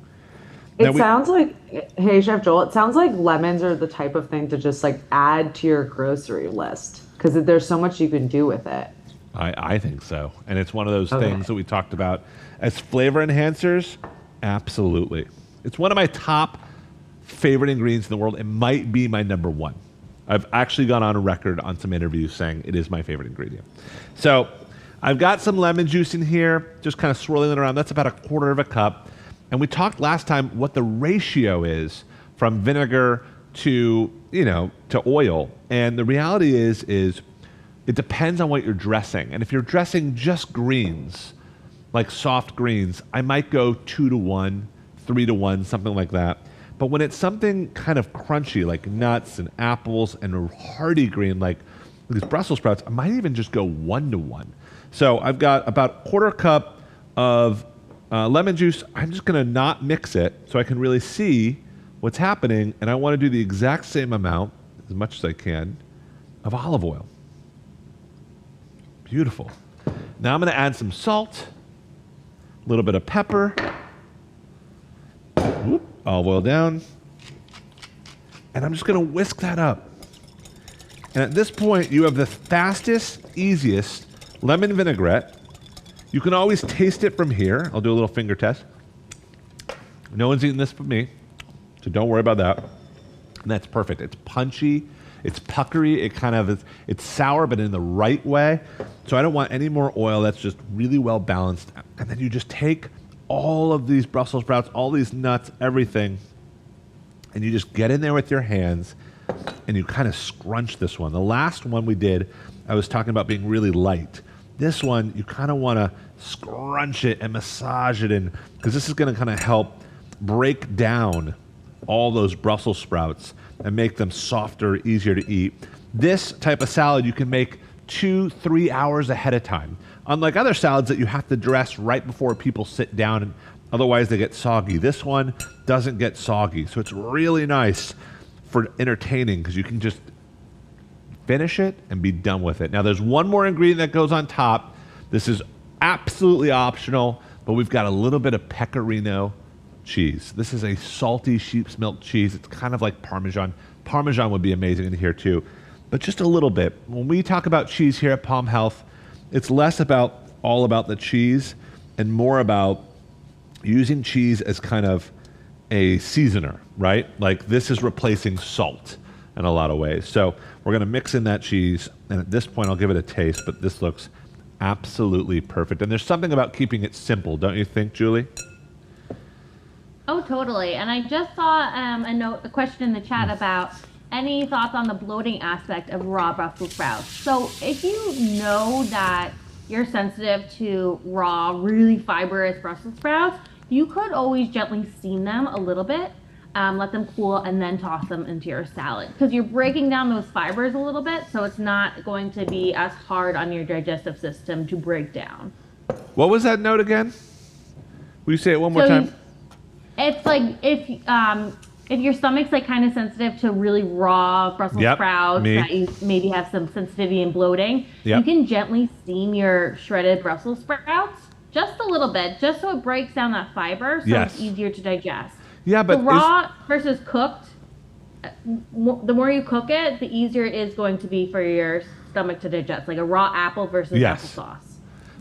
Sounds like, hey, Chef Joel, it sounds like lemons are the type of thing to just add to your grocery list because there's so much you can do with it. I think so. And it's one of those things that we talked about as flavor enhancers. Absolutely. It's one of my top favorite ingredients in the world. It might be my number 1. I've actually gone on a record on some interviews saying it is my favorite ingredient. So I've got some lemon juice in here, just kind of swirling it around. That's about 1/4 cup. And we talked last time what the ratio is from vinegar to, to oil. And the reality is it depends on what you're dressing. And if you're dressing just greens, like soft greens, I might go 2-to-1, 3-to-1, something like that. But when it's something kind of crunchy, like nuts and apples and a hearty green, like these Brussels sprouts, I might even just go 1-to-1. So I've got about 1/4 cup of lemon juice. I'm just going to not mix it so I can really see what's happening. And I want to do the exact same amount, as much as I can, of olive oil. Beautiful. Now I'm going to add some salt, a little bit of pepper. Whoop, olive oil down. And I'm just going to whisk that up. And at this point, you have the fastest, easiest lemon vinaigrette. You can always taste it from here. I'll do a little finger test. No one's eating this but me, so don't worry about that. And that's perfect. It's punchy. It's puckery. It kind of is, it's sour, but in the right way. So I don't want any more oil. That's just really well balanced. And then you just take all of these Brussels sprouts, all these nuts, everything, and you just get in there with your hands and you kind of scrunch this one. The last one we did, I was talking about being really light. This one, you kind of want to scrunch it and massage it in because this is going to kind of help break down all those Brussels sprouts and make them softer, easier to eat. This type of salad you can make 2-3 hours ahead of time. Unlike other salads that you have to dress right before people sit down, and otherwise they get soggy. This one doesn't get soggy, so it's really nice for entertaining because you can just finish it and be done with it. Now there's one more ingredient that goes on top. This is absolutely optional, but we've got a little bit of pecorino cheese. This is a salty sheep's milk cheese. It's kind of like Parmesan. Parmesan would be amazing in here too, but just a little bit. When we talk about cheese here at Palm Health, it's less about all about the cheese and more about using cheese as kind of a seasoner, right? Like this is replacing salt in a lot of ways. So we're gonna mix in that cheese, and at this point I'll give it a taste, but this looks absolutely perfect. And there's something about keeping it simple, don't you think, Julie? Oh, totally. And I just saw a question in the chat about any thoughts on the bloating aspect of raw Brussels sprouts. So if you know that you're sensitive to raw, really fibrous Brussels sprouts, you could always gently steam them a little bit, let them cool, and then toss them into your salad. Because you're breaking down those fibers a little bit, so it's not going to be as hard on your digestive system to break down. What was that note again? Will you say it one more time? It's like if your stomach's like kind of sensitive to really raw Brussels sprouts, that you maybe have some sensitivity and bloating, you can gently steam your shredded Brussels sprouts just a little bit, just so it breaks down that fiber, so it's easier to digest. Yeah, but the raw versus cooked, the more you cook it, the easier it is going to be for your stomach to digest, like a raw apple versus applesauce.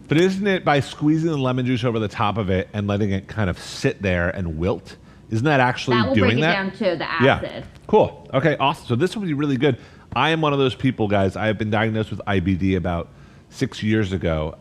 But isn't it by squeezing the lemon juice over the top of it and letting it kind of sit there and wilt? Isn't that actually doing that? That will break it down too, the acid. Yeah. Cool. Okay, awesome. So this will be really good. I am one of those people, guys. I have been diagnosed with IBD about 6 years ago.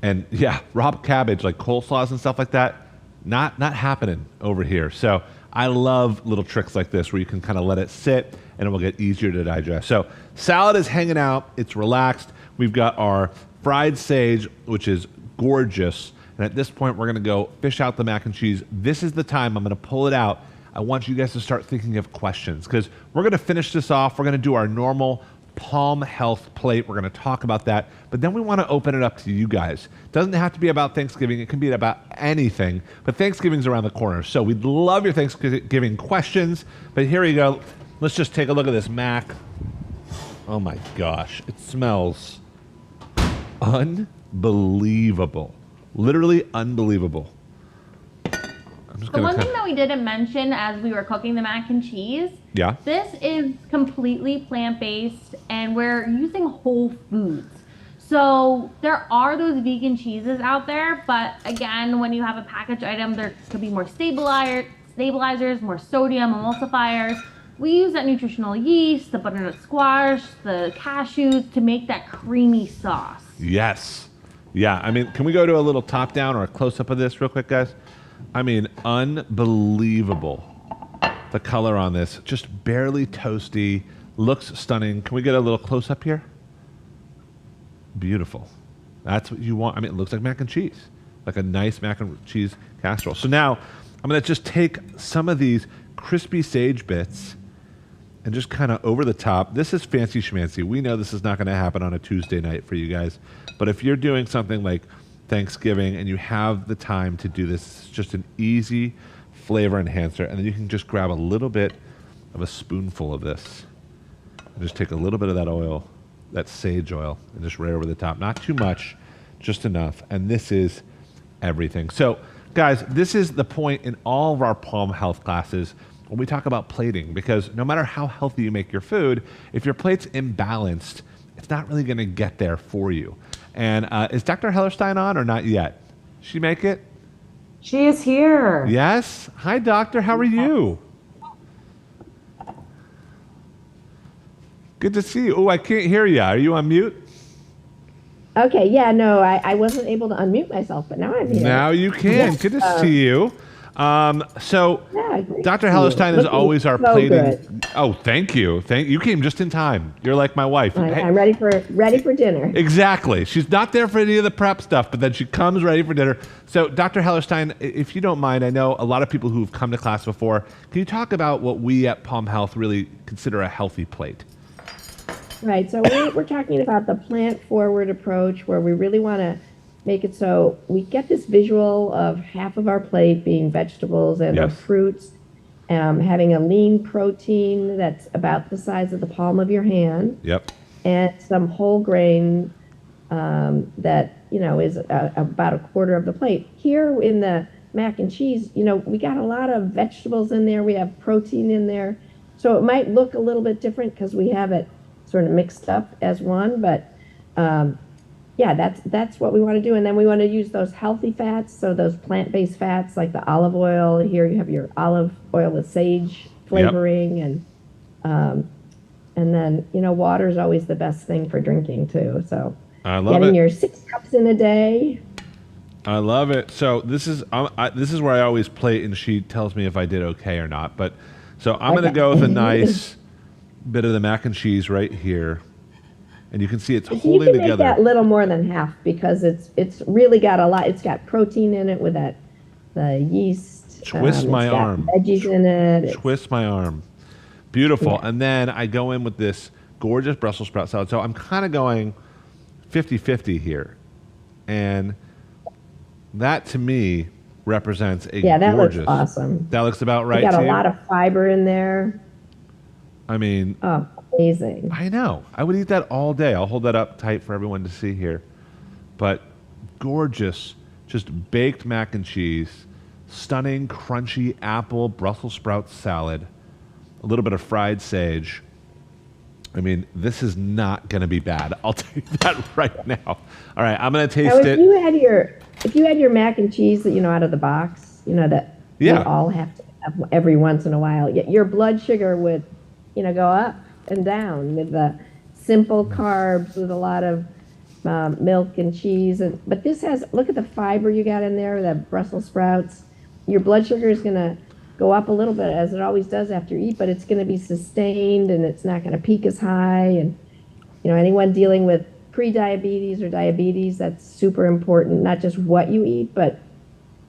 And yeah, raw cabbage, like coleslaws and stuff like that, not happening over here. So I love little tricks like this where you can kind of let it sit and it will get easier to digest. So salad is hanging out. It's relaxed. We've got our fried sage, which is gorgeous. And at this point, we're going to go fish out the mac and cheese. This is the time I'm going to pull it out. I want you guys to start thinking of questions because we're going to finish this off. We're going to do our normal Palm Health plate. We're going to talk about that. But then we want to open it up to you guys. It doesn't have to be about Thanksgiving. It can be about anything. But Thanksgiving's around the corner. So we'd love your Thanksgiving questions. But here you go. Let's just take a look at this mac. Oh my gosh. It smells unbelievable. Literally unbelievable. The one thing that we didn't mention as we were cooking the mac and cheese, this is completely plant-based and we're using whole foods. So there are those vegan cheeses out there, but again, when you have a packaged item, there could be more stabilizers, more sodium, emulsifiers. We use that nutritional yeast, the butternut squash, the cashews to make that creamy sauce. Yes. Yeah, I mean, can we go to a little top down or a close up of this real quick, guys? I mean, unbelievable. The color on this, just barely toasty, looks stunning. Can we get a little close up here? Beautiful. That's what you want. I mean, it looks like mac and cheese, like a nice mac and cheese casserole. So now I'm going to just take some of these crispy sage bits and just kind of over the top. This is fancy schmancy. We know this is not going to happen on a Tuesday night for you guys. But if you're doing something like Thanksgiving and you have the time to do this, it's just an easy flavor enhancer. And then you can just grab a little bit of a spoonful of this and just take a little bit of that oil, that sage oil, and just right over the top. Not too much, just enough. And this is everything. So guys, this is the point in all of our Palm Health classes when we talk about plating, because no matter how healthy you make your food, if your plate's imbalanced, it's not really going to get there for you. And is Dr. Hellerstein on or not yet? She make it? She is here. Yes. Hi, doctor. How are you? Good to see you. Oh, I can't hear you. Are you on mute? Okay. Yeah. No, I wasn't able to unmute myself, but now I'm here. Now you can. Good to see you. So Yeah, Dr. Hellerstein is always our plating. Good. Oh, thank you. You came just in time. You're like my wife. Hey, I'm ready for dinner. exactly. She's not there for any of the prep stuff, but then she comes ready for dinner. So, Dr. Hellerstein, if you don't mind, I know a lot of people who've come to class before. Can you talk about what we at Palm Health really consider a healthy plate? Right, so we're talking about the plant-forward approach where we really want to make it so we get this visual of half of our plate being vegetables and or Yes. fruits, having a lean protein that's about the size of the palm of your hand, Yep. and some whole grain that, is about a quarter of the plate. Here in the mac and cheese, we got a lot of vegetables in there. We have protein in there. So it might look a little bit different because we have it sort of mixed up as one, but yeah, that's what we want to do. And then we want to use those healthy fats, so those plant-based fats like the olive oil. Here you have your olive oil with sage flavoring, and then water is always the best thing for drinking too. So I love getting it. your 6 cups in a day. I love it. So this is where I always play, and she tells me if I did okay or not. But so I'm going to Okay. go with a nice bit of the mac and cheese right here, and you can see it's You holding can make together. that little more than half because it's really got a lot. It's got protein in it with the yeast. Twist my it's got arm. Veggies in it. It's- Twist my arm. Beautiful. Yeah. And then I go in with this gorgeous Brussels sprout salad. So I'm kind of going 50-50 here. And that to me represents a Yeah, that gorgeous. looks awesome. That looks about right You got to a you? lot of fiber in there. I mean, Oh, amazing. I know. I would eat that all day. I'll hold that up tight for everyone to see here. But gorgeous, just baked mac and cheese, stunning, crunchy apple Brussels sprout salad, a little bit of fried sage. I mean, this is not going to be bad. I'll tell you that right now. All right, I'm going to Now, taste if it. you had your mac and cheese that out of the box, that Yeah. we all have to have every once in a while, your blood sugar would, go up and down with the simple carbs with a lot of milk and cheese. But this look at the fiber you got in there, the Brussels sprouts. Your blood sugar is going to go up a little bit as it always does after you eat, but it's going to be sustained and it's not going to peak as high. And, anyone dealing with pre-diabetes or diabetes, that's super important, not just what you eat, but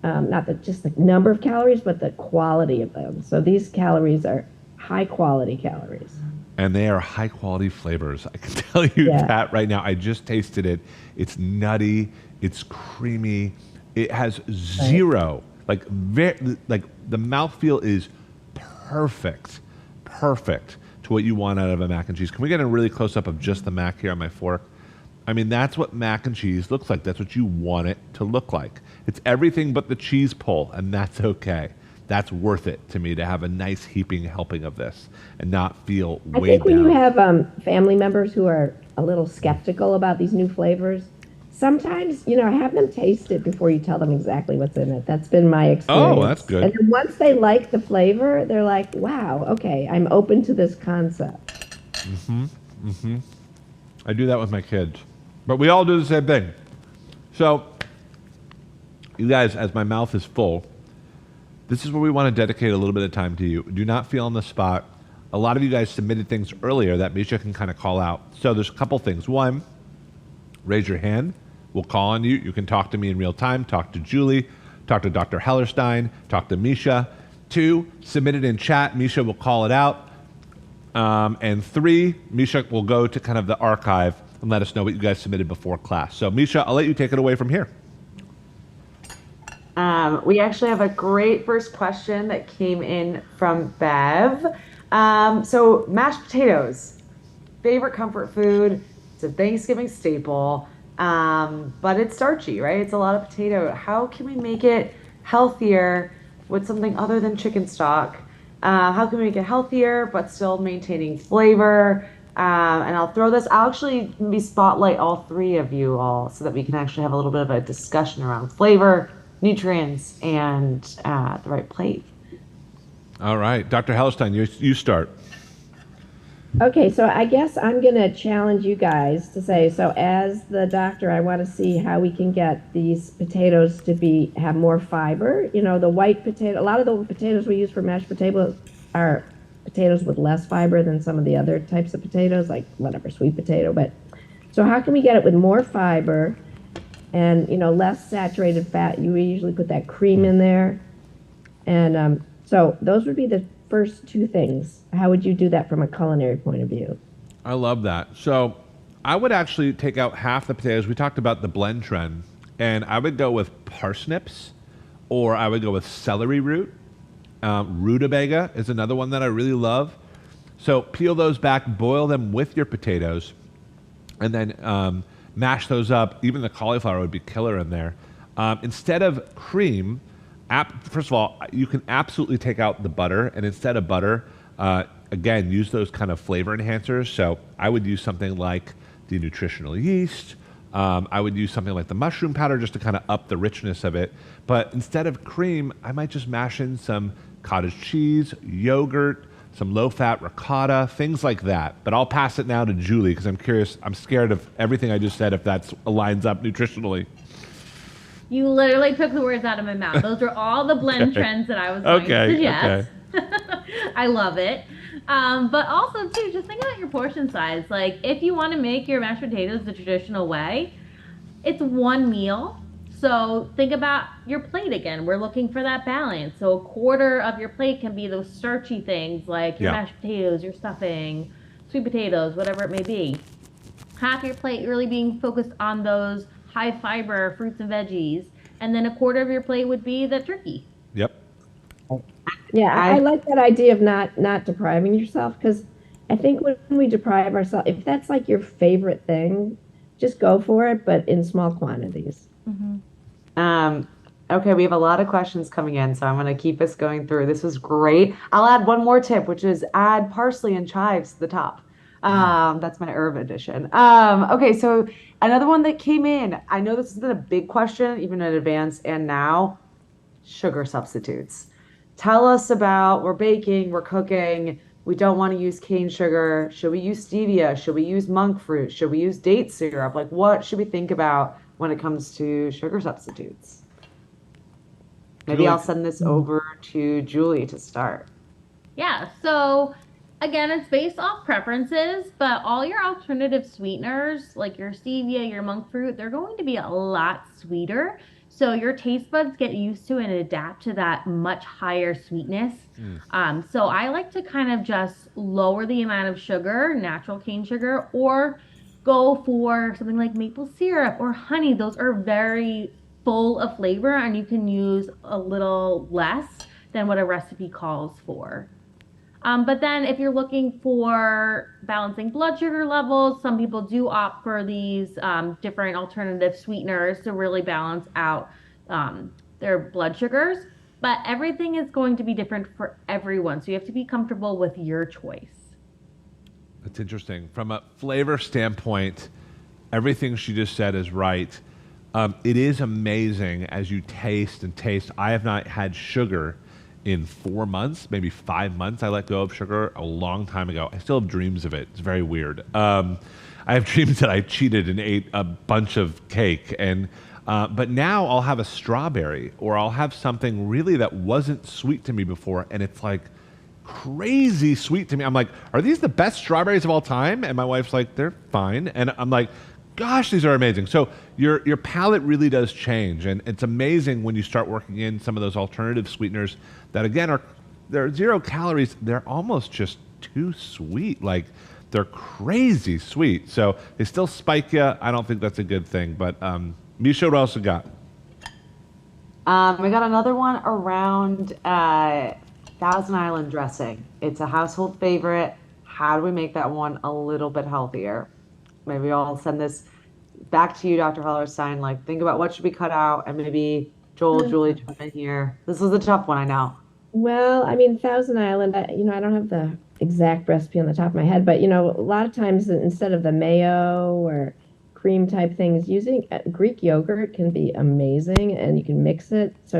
not just the number of calories, but the quality of them. So these calories are high quality calories. And they are high quality flavors. I can tell you Yeah. that right now. I just tasted it. It's nutty. It's creamy. It has zero, like the mouthfeel is perfect to what you want out of a mac and cheese. Can we get a really close up of just the mac here on my fork? I mean, that's what mac and cheese looks like. That's what you want it to look like. It's everything but the cheese pull, and that's okay. That's worth it to me to have a nice heaping helping of this and not feel I weighed think when down. you have family members who are a little skeptical about these new flavors, sometimes, have them taste it before you tell them exactly what's in it. That's been my experience. Oh, that's good. And then once they like the flavor, they're like, wow, okay, I'm open to this concept. I do that with my kids. But we all do the same thing. So, you guys, as my mouth is full, this is where we want to dedicate a little bit of time to you. Do not feel on the spot. A lot of you guys submitted things earlier that Misha can kind of call out. So there's a couple things. One, raise your hand. We'll call on you. You can talk to me in real time, talk to Julie, talk to Dr. Hellerstein, talk to Misha. 2, submit it in chat. Misha will call it out. And 3, Misha will go to kind of the archive and let us know what you guys submitted before class. So Misha, I'll let you take it away from here. We actually have a great first question that came in from Bev. So mashed potatoes, favorite comfort food. It's a Thanksgiving staple, but it's starchy, right? It's a lot of potato. How can we make it healthier with something other than chicken stock? How can we make it healthier but still maintaining flavor? And I'll actually maybe spotlight all 3 of you all so that we can actually have a little bit of a discussion around flavor, nutrients, and the right plate. All right. Dr. Hellerstein, you start. Okay, so I guess I'm going to challenge you guys to say, so as the doctor, I want to see how we can get these potatoes to have more fiber. The white potato, a lot of the potatoes we use for mashed potatoes are potatoes with less fiber than some of the other types of potatoes, like whatever, sweet potato. But so how can we get it with more fiber and, less saturated fat? You usually put that cream in there. And so those would be the first 2 things. How would you do that from a culinary point of view? I love that. So I would actually take out half the potatoes. We talked about the blend trend, and I would go with parsnips, or I would go with celery root. Rutabaga is another one that I really love. So peel those back, boil them with your potatoes, and then mash those up. Even the cauliflower would be killer in there. Instead of cream, first of all, you can absolutely take out the butter, and instead of butter, again, use those kind of flavor enhancers. So I would use something like the nutritional yeast. I would use something like the mushroom powder just to kind of up the richness of it. But instead of cream, I might just mash in some cottage cheese, yogurt, some low-fat ricotta, things like that. But I'll pass it now to Julie because I'm curious. I'm scared of everything I just said if that lines up nutritionally. You literally took the words out of my mouth. Those are all the blend trends that I was going to suggest. I love it. But also, too, just think about your portion size. Like, if you want to make your mashed potatoes the traditional way, it's one meal. So think about your plate again. We're looking for that balance. So a quarter of your plate can be those starchy things like your mashed potatoes, your stuffing, sweet potatoes, whatever it may be. Half your plate really being focused on those high fiber fruits and veggies. And then a quarter of your plate would be the turkey. Yep. Yeah, I like that idea of not depriving yourself, because I think when we deprive ourselves, if that's like your favorite thing, just go for it, but in small quantities. Okay, we have a lot of questions coming in, so I'm going to keep us going through. This was great. I'll add one more tip, which is add parsley and chives to the top. That's my herb edition. Okay, so another one that came in. I know this has been a big question, even in advance and now. Sugar substitutes. Tell us about, we're baking, we're cooking, we don't want to use cane sugar. Should we use stevia? Should we use monk fruit? Should we use date syrup? Like, what should we think about when it comes to sugar substitutes? Maybe I'll send this over to Julie to start. Yeah, so again, it's based off preferences, but all your alternative sweeteners, like your stevia, your monk fruit, they're going to be a lot sweeter. So your taste buds get used to and adapt to that much higher sweetness. So I like to kind of just lower the amount of sugar, natural cane sugar, or go for something like maple syrup or honey. Those are very full of flavor, and you can use a little less than what a recipe calls for. But then if you're looking for balancing blood sugar levels, some people do opt for these different alternative sweeteners to really balance out their blood sugars. But everything is going to be different for everyone. So you have to be comfortable with your choice. That's interesting. From a flavor standpoint, everything she just said is right. It is amazing as you taste and taste. I have not had sugar in 4 months, maybe 5 months. I let go of sugar a long time ago. I still have dreams of it. It's very weird. I have dreams that I cheated and ate a bunch of cake, but now I'll have a strawberry, or I'll have something really that wasn't sweet to me before, and it's like crazy sweet to me. I'm like, are these the best strawberries of all time? And my wife's like, they're fine. And I'm like, gosh, these are amazing. So your palate really does change, and it's amazing when you start working in some of those alternative sweeteners that, again, they're 0 calories. They're almost just too sweet. Like, they're crazy sweet. So they still spike you. I don't think that's a good thing. But Misha, what else you got? We got another one around Thousand Island dressing. It's a household favorite. How do we make that one a little bit healthier? Maybe I'll send this back to you, Dr. Hellerstein. Like, think about what should be cut out, and maybe Joel, Julie, jump in here. This is a tough one, I know. Well, I mean, Thousand Island, I don't have the exact recipe on the top of my head, but, a lot of times instead of the mayo or cream type things, using Greek yogurt can be amazing, and you can mix it. So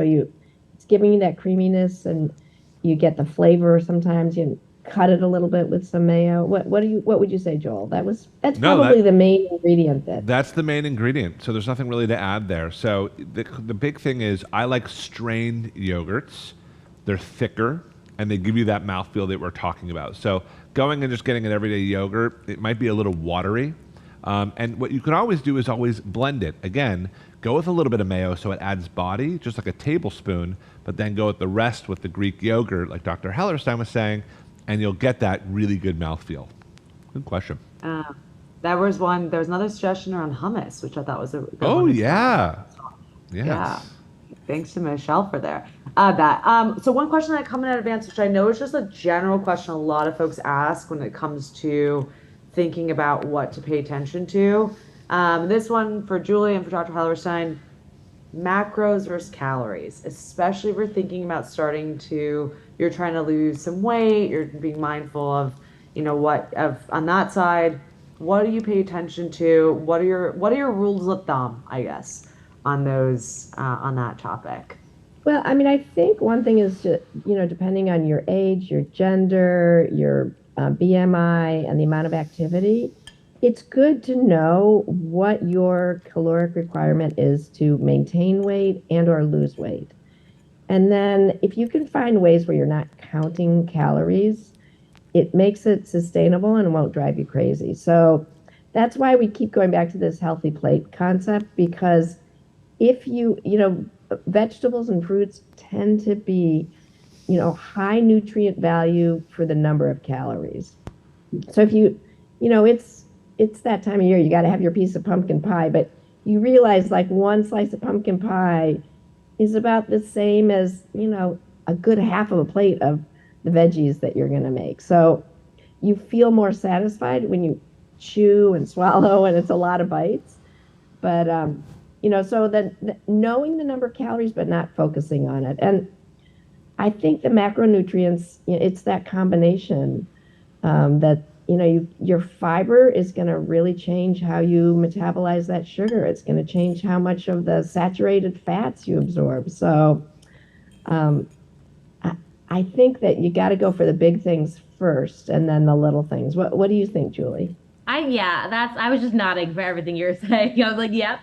it's giving you that creaminess, and you get the flavor. Sometimes you cut it a little bit with some mayo. What would you say, Joel? That's probably the main ingredient. That's the main ingredient. So there's nothing really to add there. So the big thing is I like strained yogurts. They're thicker, and they give you that mouthfeel that we're talking about. So going and just getting an everyday yogurt, it might be a little watery. And what you can always do is always blend it. Again, go with a little bit of mayo so it adds body, just like a tablespoon, but then go with the rest with the Greek yogurt, like Dr. Hellerstein was saying, and you'll get that really good mouthfeel. Good question. There was another suggestion around hummus, which I thought was a good Oh, one as well. yeah. Yes. Yeah. Thanks to Michelle for that. So one question that come in advance, which I know is just a general question a lot of folks ask when it comes to thinking about what to pay attention to. This one for Julie and for Dr. Hallerstein, macros versus calories, especially if we're thinking about you're trying to lose some weight, you're being mindful of, on that side, what do you pay attention to? What are your rules of thumb, I guess, on those, on that topic? Well, I mean, I think one thing is to, depending on your age, your gender, your BMI, and the amount of activity, it's good to know what your caloric requirement is to maintain weight and or lose weight. And then if you can find ways where you're not counting calories, it makes it sustainable and won't drive you crazy. So that's why we keep going back to this healthy plate concept, because if vegetables and fruits tend to be, high nutrient value for the number of calories. So if it's that time of year, you got to have your piece of pumpkin pie, but you realize like one slice of pumpkin pie is about the same as, a good half of a plate of the veggies that you're going to make. So you feel more satisfied when you chew and swallow, and it's a lot of bites. But, so then knowing the number of calories, but not focusing on it. And I think the macronutrients, it's that combination that, your fiber is going to really change how you metabolize that sugar. It's going to change how much of the saturated fats you absorb. So I think that you got to go for the big things first and then the little things. What do you think, Julie? I was just nodding for everything you're saying. I was like, yep.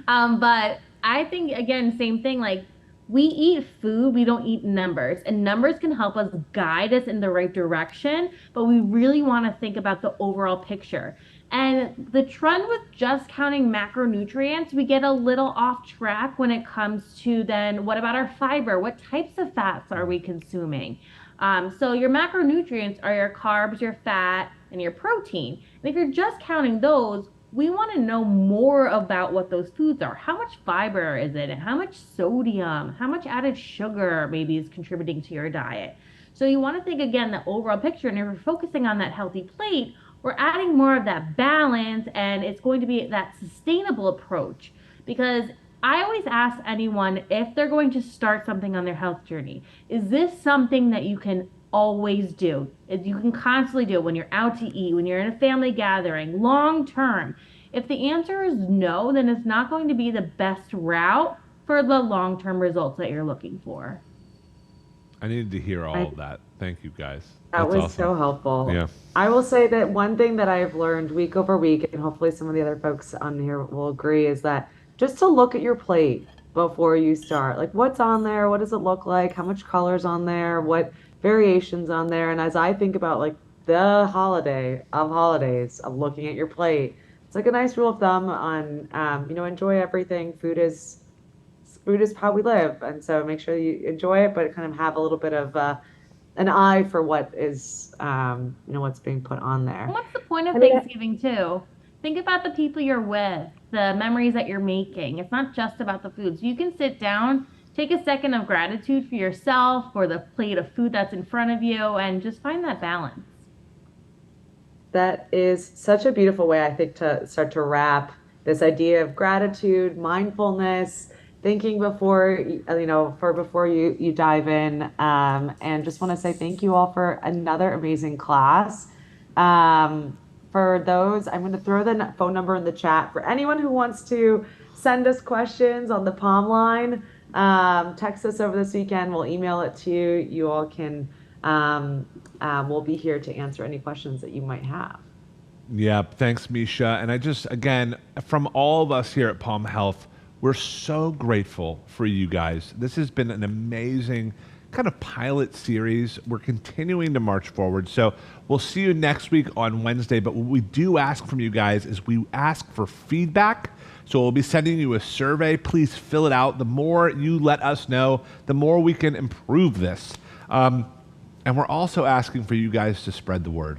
But I think, again, same thing, like we eat food, we don't eat numbers, and numbers can help us guide us in the right direction, but we really want to think about the overall picture. And the trend with just counting macronutrients, we get a little off track when it comes to then what about our fiber? What types of fats are we consuming? So your macronutrients are your carbs, your fat, and your protein. And if you're just counting those, we want to know more about what those foods are. How much fiber is it? And how much sodium? How much added sugar maybe is contributing to your diet? So you want to think again the overall picture. And if we're focusing on that healthy plate, we're adding more of that balance, and it's going to be that sustainable approach. Because I always ask anyone if they're going to start something on their health journey, is this something that you can always do? You can constantly do when you're out to eat, when you're in a family gathering, long term. If the answer is no, then it's not going to be the best route for the long-term results that you're looking for. I needed to hear all of that. Thank you, guys. That That's was awesome. so helpful. Yeah. I will say that one thing that I've learned week over week, and hopefully some of the other folks on here will agree, is that just to look at your plate before you start. Like, what's on there? What does it look like? How much color's on there? What variations on there? And as I think about like the holiday of holidays of looking at your plate, it's like a nice rule of thumb on, enjoy everything. Food is how we live. And so make sure you enjoy it, but kind of have a little bit of an eye for what is, what's being put on there. And what's the point of Thanksgiving too? Think about the people you're with, the memories that you're making. It's not just about the food. So you can sit down, take a second of gratitude for yourself, for the plate of food that's in front of you, and just find that balance. That is such a beautiful way, I think, to start to wrap this idea of gratitude, mindfulness, thinking before you dive in, and just want to say thank you all for another amazing class. For those, I'm going to throw the phone number in the chat for anyone who wants to send us questions on the Palm line. Text us over this weekend. We'll email it to you. You all can, we'll be here to answer any questions that you might have. Yeah, thanks, Misha. And I just, again, from all of us here at Palm Health, we're so grateful for you guys. This has been an amazing kind of pilot series. We're continuing to march forward. So we'll see you next week on Wednesday. But what we do ask from you guys is we ask for feedback. So we'll be sending you a survey. Please fill it out. The more you let us know, the more we can improve this. And we're also asking for you guys to spread the word.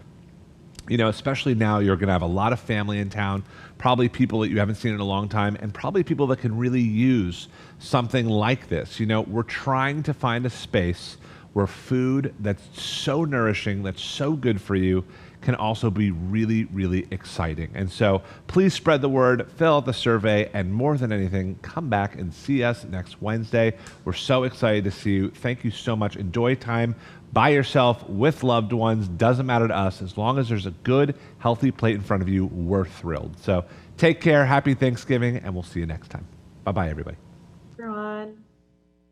You know, especially now, you're going to have a lot of family in town, probably people that you haven't seen in a long time, and probably people that can really use something like this. You know, we're trying to find a space where food that's so nourishing, that's so good for you, can also be really, really exciting. And so please spread the word, fill out the survey, and more than anything, come back and see us next Wednesday. We're so excited to see you. Thank you so much. Enjoy time by yourself, with loved ones. Doesn't matter to us. As long as there's a good, healthy plate in front of you, we're thrilled. So take care. Happy Thanksgiving, and we'll see you next time. Bye-bye, everybody.